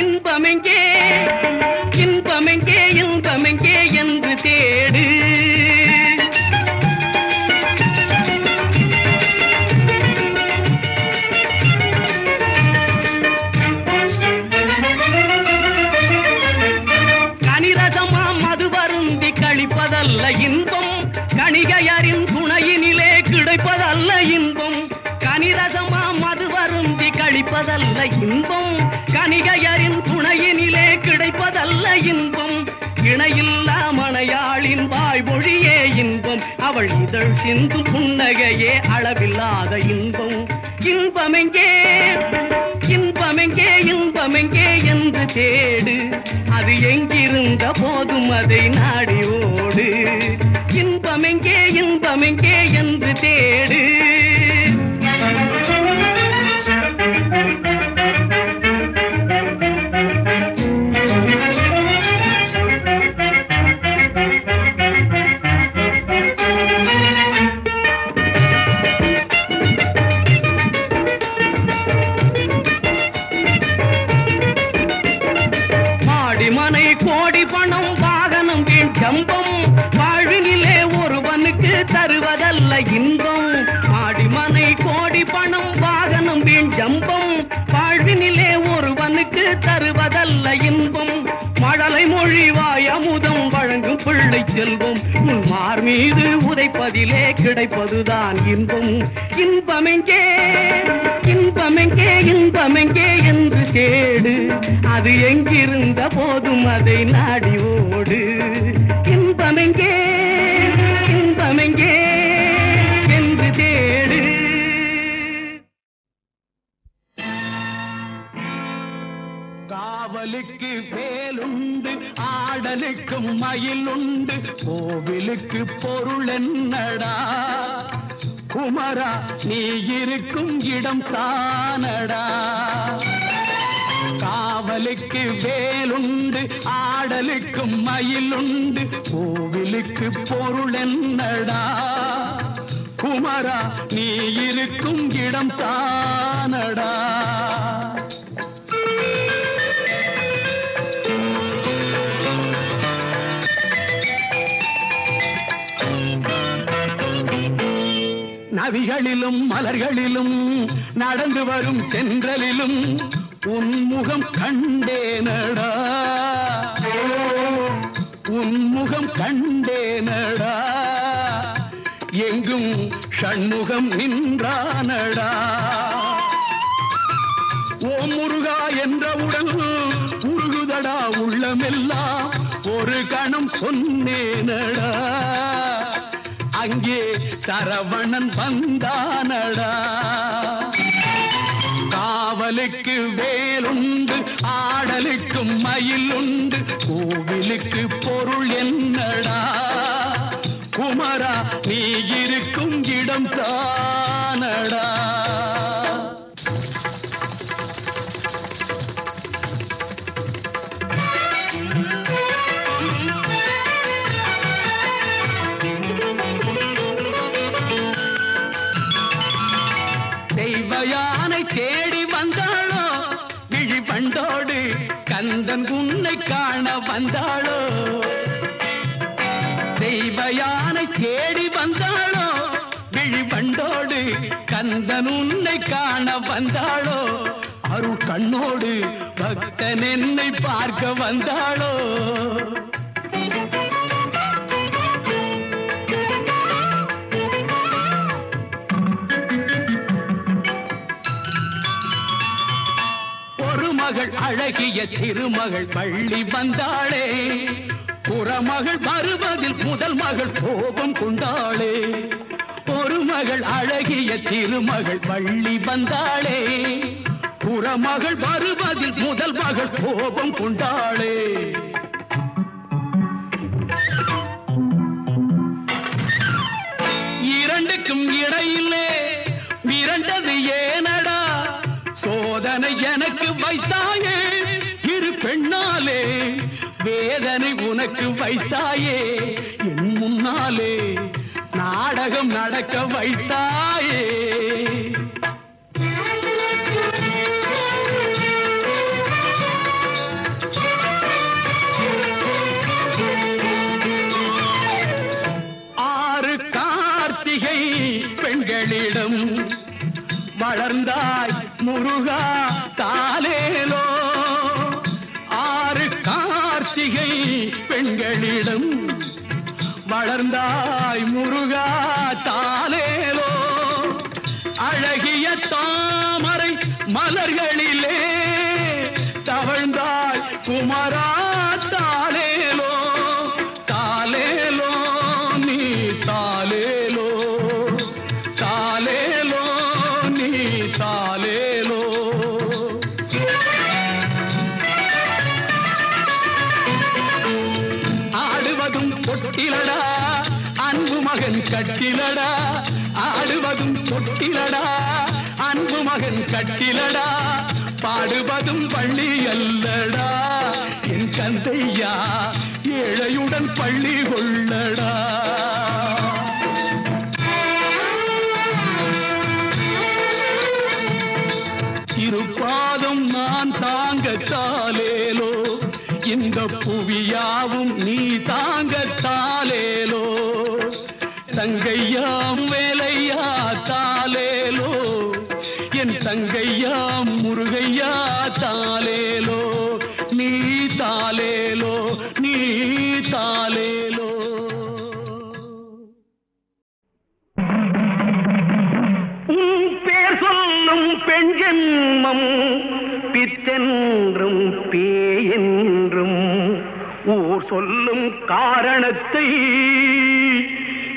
இன்பமெங்கே என்று தேடு. கழிப்பதல்ல இன்பம், கணிகையரின் துணையினிலே கிடைப்பதல்ல இன்பம். கனிரசமா மது வருந்தி கழிப்பதல்ல இன்பம், கணிகையரின் துணையினிலே கிடைப்பதல்ல இன்பம். இணையில்லா மனையாளின் வாய்மொழியே இன்பம், அவள் இதழ் சிந்தும் புன்னகையே அளவில்லாத இன்பம். இன்பமெங்கே என்று தேடு, அது எங்கிருந்த போதும் அதை நாடி ஓடு. இன்பமெங்கே என்று தேடு. ஜம்பம் வாழ்வினிலே ஒருவனுக்கு தருவதல்ல இன்பம். மாடிமனை கோடி பணம் வாகனம் வீண் ஜம்பம் வாழ்வினிலே ஒருவனுக்கு தருவதல்ல இன்பம். மழலை மொழி வாய் அமுதம் வழங்கும் பிள்ளை செல்வம், உன் மார் மீது உதைப்பதிலே கிடைப்பதுதான் இன்பம். இன்பமெங்கே என்று தேடு, அது எங்கிருந்த போதும் அதை நாடி ஓடு. இன்பமெங்கே என்று தேடு. காவலுக்கு வேலுண்டு, ஆடலுக்கும் மயில் உண்டு, கோவிலுக்கு பொருள் என்னடா. குமரா நீ இருக்கும் இடம் தானடா. காவலுக்கு வேலுண்டு ஆடலுக்கும் மயிலுண்டு கோவிலுக்கு பொருள் என்னடா. குமரா நீ இருக்கும் இடம் தானடா. நதிகளிலும் மலர்களிலும் நடந்து வரும் தென்றலிலும் உன்முகம் கண்டேனடா. உன்முகம் கண்டேனடா. எங்கும் ஷண்முகம் நின்றானடா. ஓம் முருகா என்றவுடன் உருகுதடா உள்ளமெல்லாம். ஒரு கணம் சொன்னேனடா. அங்கே சரவணன் வந்தானடா. காவலுக்கு வேலுண்டு ஆடலுக்கும் மயிலுண்டு கோவிலுக்கு பொருள் என்னடா. குமரா நீ இருக்கும் இடம் தானடா. தெய்வயானை தேடி வந்தாளோ விழி பண்டோடு கந்தன் உன்னை காண வந்தாளோ. தெய்வயானை தேடி வந்தாளோ விழி பண்டோடு கந்தன் உன்னை காண வந்தாளோ. அருள் கண்ணோடு பக்தன் என்னை பார்க்க வந்தாளோ. மகள் அழகிய திருமகள் வள்ளி வந்தாளே. புறமகள் வருவதில் முதல் மகள் கோபம் கொண்டாளே. ஒரு மகள் அழகிய திருமகள் வள்ளி வந்தாளே. புறமகள் வருவதில் முதல் மகள் கோபம் கொண்டாளே. இரண்டுக்கும் இடையிலே மிரண்டது ஏனடா. சோதனை எனக்கு வைத்தாயே இரு பெண்ணாலே. வேதனை உனக்கு வைத்தாயே என் முன்னாலே. நாடகம் நடக்க வைத்தாயே. ஆறு கார்த்திகை பெண்களிடம் வளர்ந்தாய் முருகா தாலேலோ. ஆறு கார்த்திகை பெண்களிடம் வளர்ந்தாய் முருகா தாலேலோ. அழகிய தாமரை மலர்களிலே தவழ்ந்தாய் குமரா தாலேலோ. தாலேலோ நீ தாலேலோ. தாலேலோ நீ தாலேலோ. ஆடுவதும் பொட்டிலடா அன்பு மகன் கட்டிலடா. ஆடுவதும் பொட்டிலடா அன்பு மகன் கட்டிலடா. பாடுவதும் பள்ளி அல்லடா என் கந்தையா. ஏழையுடன் பள்ளி கொள்ளடா. இருப்பாதம் நான் தாங்க தாலேலோ. இந்த புவியாவும் நீ தாங்க தாலேலோ. தங்கையாம் வேலையா தாலேலோ. என் தங்கையாம் முருகையா தாலேலோ. நீ தாலேலோ நீ தாலேலோ. பேர் சொல்லும் பெண் ஜென்மம் பித்தென்றும் பேயென்றும் ஊர் சொல்லும் காரணத்தை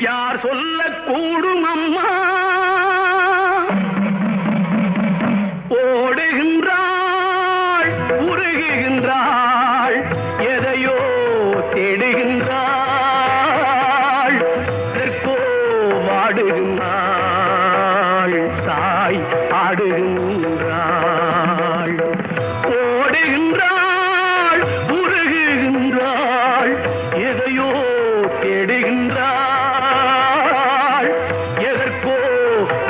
யார் சொல்லக்கூடும் அம்மா. ஓடுகின்றாள் உருகுகின்றாள் எதையோ தேடுகின்றாள். வாடுகின்றாள் ஆடுகின்றாள், ஓடுகின்றாள், உருகுகின்றாள், எதையோ தேடுகின்றாள், எதற்கோ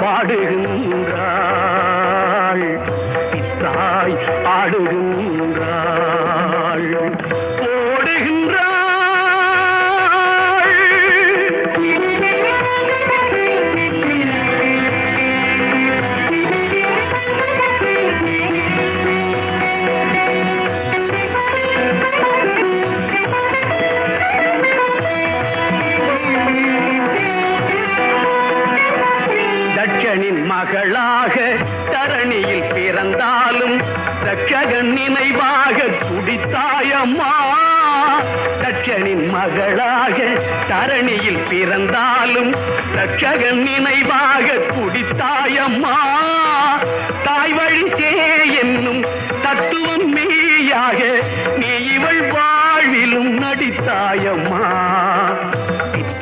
பாடுகின்றாள், பித்தாய் ஆடுகின்றாள், ஓடுகின்றாள். தட்சனின் மகளாக தரணியில் பிறந்தாலும் தட்சகன் நினைவாக துடித்தாயம்மா. தட்சனின் மகளாக தரணியில் பிறந்தாலும் தட்சகன் நினைவாக துடித்தாயம்மா. தாய் வழிசே என்னும் தத்துவம் மெய்யாக நீ இவள் வாழ்விலும் நடித்தாயம்மா.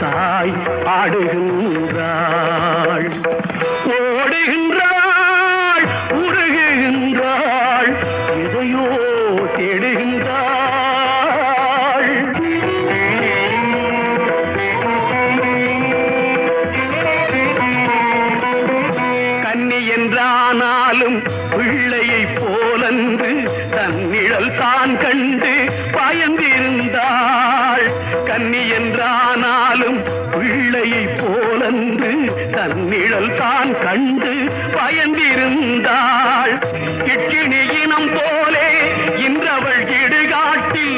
தாய் ஆடுகின்றாள், ஓடுகின்றாள், உருகுகின்றாள், எதையோ தேடுகின்றாள். கன்னி என்றானாலும் பிள்ளையை போலன்று தன்னிழல் தான் கண்டு பயந்திருந்தாள். கன்னி என்றானாலும் பிள்ளையை போலன்று தன்னிழல் தான் கண்டு பயந்திருந்தாள். கிட்கிணி இனம் போலே இன்றவள் இடுகாட்டில்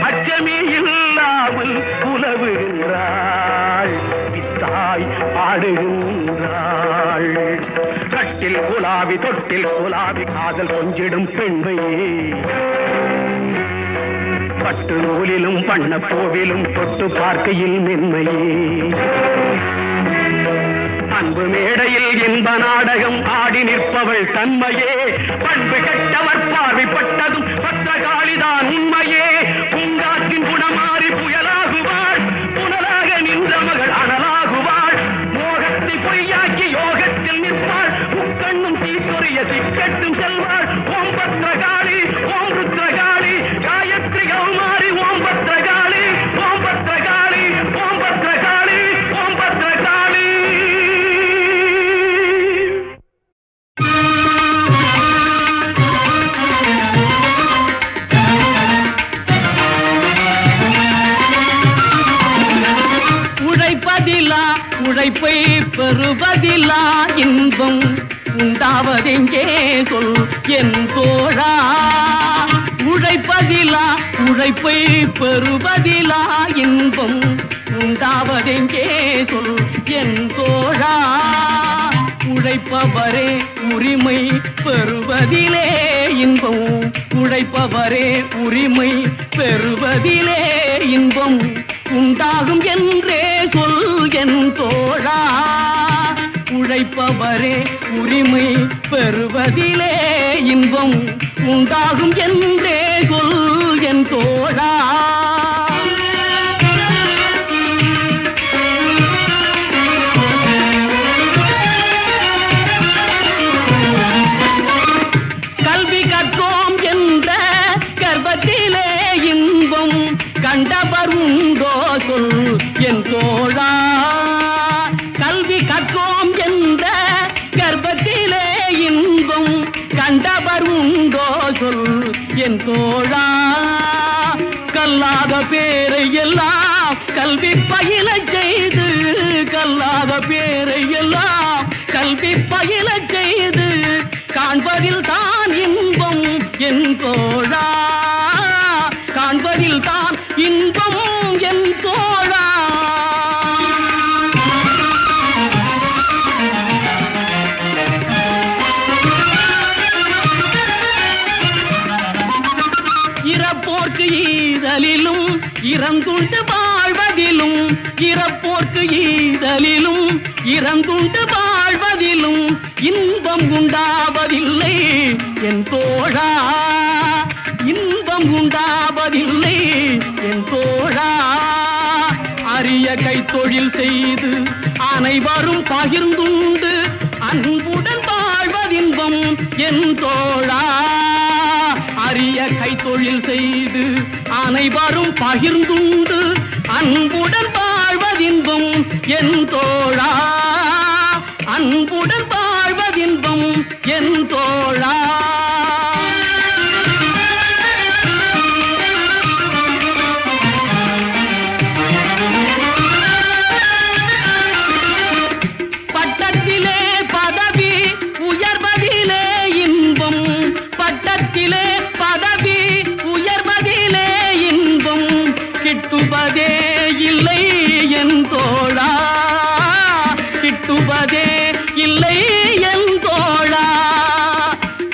அச்சமே இல்லாமல் புலவுகின்றாள். பித்தாய் ஆடுகின்றாள். கட்டில் குலாவி தொட்டில் குலாவி காதல் கொஞ்சிடும் பெண்மையே. பட்டு நூலிலும் பண்ண கோவிலும் தொட்டு பார்க்கையில் மென்மையே. அன்பு மேடையில் இன்ப நாடகம் ஆடி நிற்பவள் தன்மையே. பண்பு கெட்டவர் பார்வைப்பட்டதும் பத்திரகாளிதான் உண்மையே. பூங்காற்றின் குணமாறி புயலாகுவாள், புனலாக நின்ற மகள் அனலாகுவாள். மோகத்தை பொய்யாக்கி யோகத்தில் நிற்பாள், முக்கண்ணும் தீப்பொறிய திக்கட்டும் செல்வாள். ஓம் பத்திரகாளி, ஓம் ருத்ரகாளி, காயத்ரி கௌமாரி, ஓம் பத்திரகாளி, ஓம் பத்திரகாளி, ஓம் பத்திரகாளி, ஓம் பத்திரகாளி. உழைப்பதிலா உழைப்பை பெறுவதிலா இன்பம் உண்டாவதெங்கே சொல் என் தோழா. உழைப்பதிலா உழைப்பை பெறுவதிலா இன்பம் உண்டாவதெங்கே சொல் என் தோழா. உழைப்பவரே உரிமை பெறுவதிலே இன்பம், உழைப்பவரே உரிமை பெறுவதிலே இன்பம் உண்டாகும் என்றே சொல் என் தோழா. உழைப்பவரே உரிமை பெறுவதிலே இன்பம் உண்டாகும் என்றே சொல் என் தோழா. கல்வி கற்றோம் என்ற கர்ப்பத்திலே இன்பம் கண்டவர் உண்டோ சொல் என் தோழா. கல்வி கற்றோம் என்ற கர்ப்பத்திலே இன்பம் கண்டவர் உண்டோ சொல் என் தோழா. கல்லாத பேரை எல்லாம் கல்வி பயில செய்து, கல்லாத பேரை எல்லாம் கல்வி பயில செய்து காண்பதில் தான் இன்பம் என் தோழா. காண்பதில் தான் இன்பம் என் தோழா. இறப்போர்க்கு ஈதலிலும் இறந்துண்டு வாழ்வதிலும், இறப்போர்க்கு ஈதலிலும் இறந்துண்டு வாழ்வதிலும் இன்பம் உண்டாவதில்லை என் தோழா. இன்பம் உண்டாவதில்லை என் தோழா. அரிய கைத்தொழில் செய்து அனைவரும் பகிர்ந்துண்டு அன்புடன் வாழ்வதின்பம் என் தோழா அரிய கைத்தொழில் செய்து அனைவரும் பகிர்ந்துண்டு அன்புடன் வாழ்வதின்பம் என் தோழா அன்புடன் வாழ்வதின்பம் என் தோழா பட்டத்திலே பதவி உயர்வதிலே இன்பம் பட்டத்திலே பதவி உயர்வதிலே இன்பம் கிட்டுவதே இல்லை என் தோழா கிட்டுவதே இல்லை என் தோழா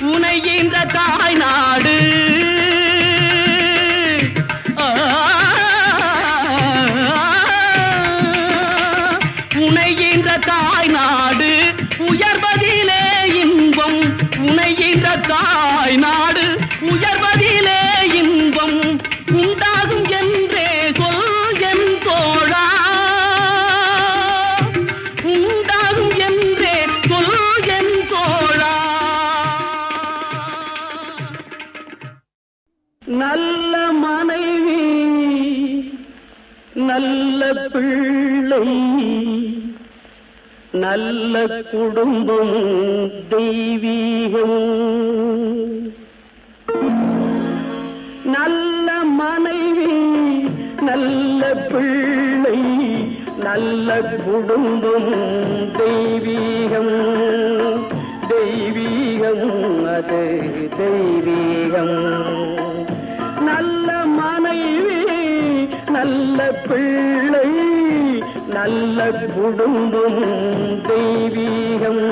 உனை இந்த தாய் நாடு உனை இந்த தாய் நாடு உயர்வதிலே இன்பம் உனை இந்த தாய் நாடு உயர்வதிலே இன்பம் உண்டாகும் என்றே சொல் என் தோழா உண்டாகும் என்றே சொல் என் தோழா நல்ல மனைவி நல்ல பிள்ளை நல்ல குடும்பம் தெய்வீகம் நல்ல மனைவி நல்ல பிள்ளை நல்ல குடும்பம் தெய்வீகம் தெய்வீகம் அது தெய்வீகம் நல்ல மனைவி நல்ல பிள்ளை நல்ல குடும்பம் தெய்வீகம்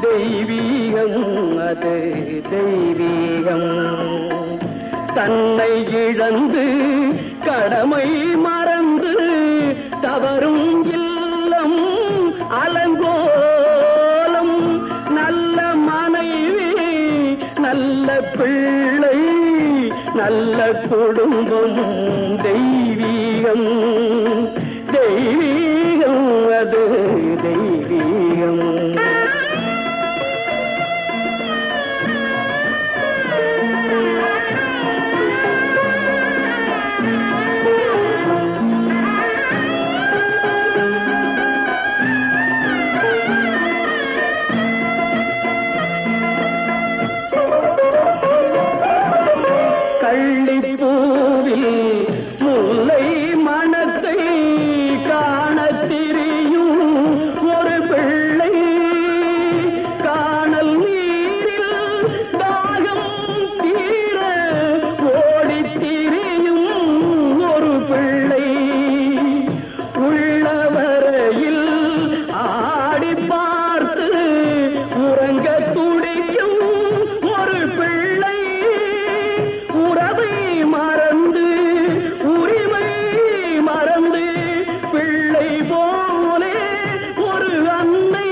தெய்வீகம் அது தெய்வீகம் தன்னை இழந்து கடமை மறந்து தவறும் இல்லம் அலங்கோலம் நல்ல மனைவி நல்ல பிள்ளை நல்ல குடும்பம் தெய்வீகம் தெய்வீகம் அது தெய்வீகம் கள்ளிப்பூவில் முல்லை மணத்தை காணத் திரியும் ஒரு பிள்ளை காணல் நீரில் தாகம் தீர ஓடித் திரியும் ஒரு பிள்ளை உள்ளவரையில் ஆடி பார்த்து உறங்க துடிக்கும் ஒரு பிள்ளை உறவை மறந்து உரிமை மறந்து பிள்ளை போலே ஒரு அன்னை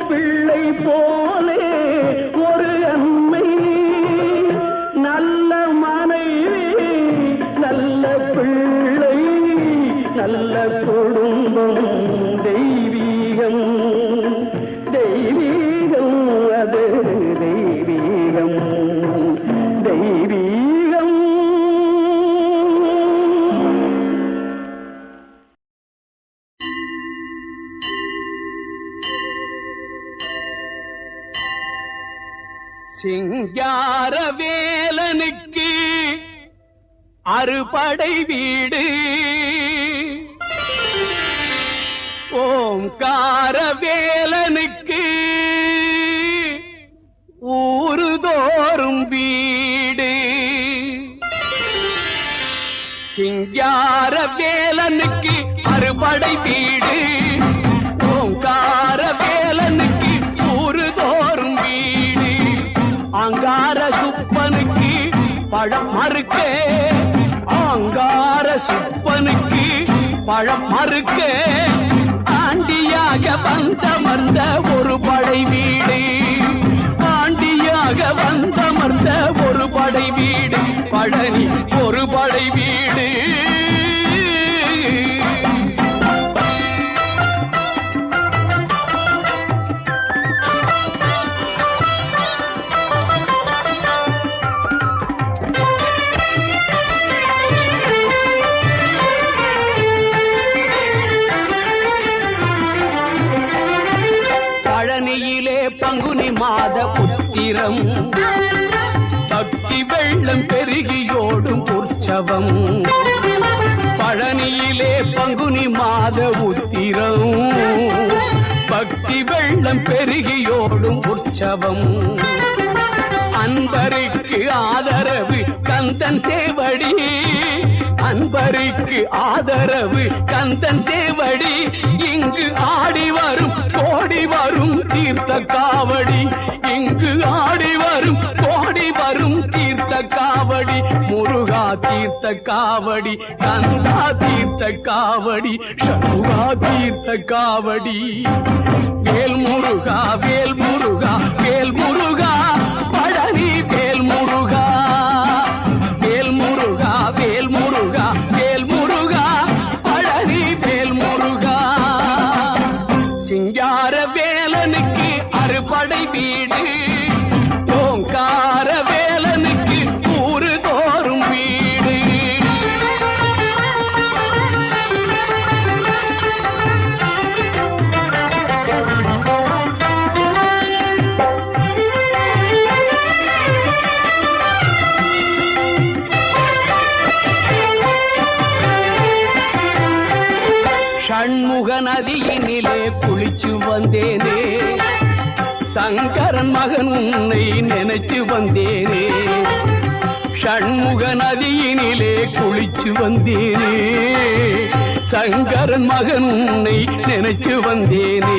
பிள்ளை போலே ஒரு அன்னை நல்ல மனைவி நல்ல பிள்ளை நல்ல குடும்பம் தெய்வீகம் தெய்வீகம் அது தெய்வீகம் தெய்வீகம் சிங்கார வேலனுக்கு அறுபடை வீடு ஓம்கார வேலனுக்கு ஊருதோறும் வீடு சிங்கார வேலனுக்கு அறுபடை வீடு ஓங்கார வேலனுக்கு ஊருதோறும் வீடு அங்கார சுப்பனுக்கு பழம் மறுக்க ஆங்கார சுப்பனுக்கு பழம் மறுக்க ஆண்டியாக வந்தமர்ந்த ஒரு படை வீடு ஆண்டியாக வந்தமர்ந்த ஒரு படை வீடு பழனி ஒரு படை வீடு பழனியிலே பங்குனி மாத உத்திரம் பக்தி வெள்ளம் பெருகியோடும் உற்சவம் பழனியிலே பங்குனி மாத உத்திரம் பக்தி வெள்ளம் பெருகியோடும் உற்சவம் அன்பருக்கு ஆதரவு கந்தன் சேவடி அன்பருக்கு ஆதரவு கந்தன் சேவடி இங்கு ஆடி வரும் கோடி வரும் தீர்த்த காவடி இங்கு ஆடி வரும் கோடி வரும் தீர்த்த காவடி முருகா தீர்த்த காவடி கந்தா தீர்த்த காவடி சண்முகா தீர்த்த காவடி வேல் முருகா வேல் முருகா வேல் முருகா பழனி வேல் முருகா வேல் முருகா வேல் முருகா வேல் முருகா பழனி வேல் முருகா சிங்கார வேலனுக்கு அறுபடை வீடு ஓங்கார வேலனுக்கு ஊரு தோறும் வீடு ஷண்முக நதியினிலே குளிச்சு வந்தேனே சங்கரன் மகன் உன்னை நினைச்சு வந்தேனே ஷண்முக நதியினிலே குளிச்சு வந்தேனே சங்கரன் மகன் உன்னை நினைச்சு வந்தேனே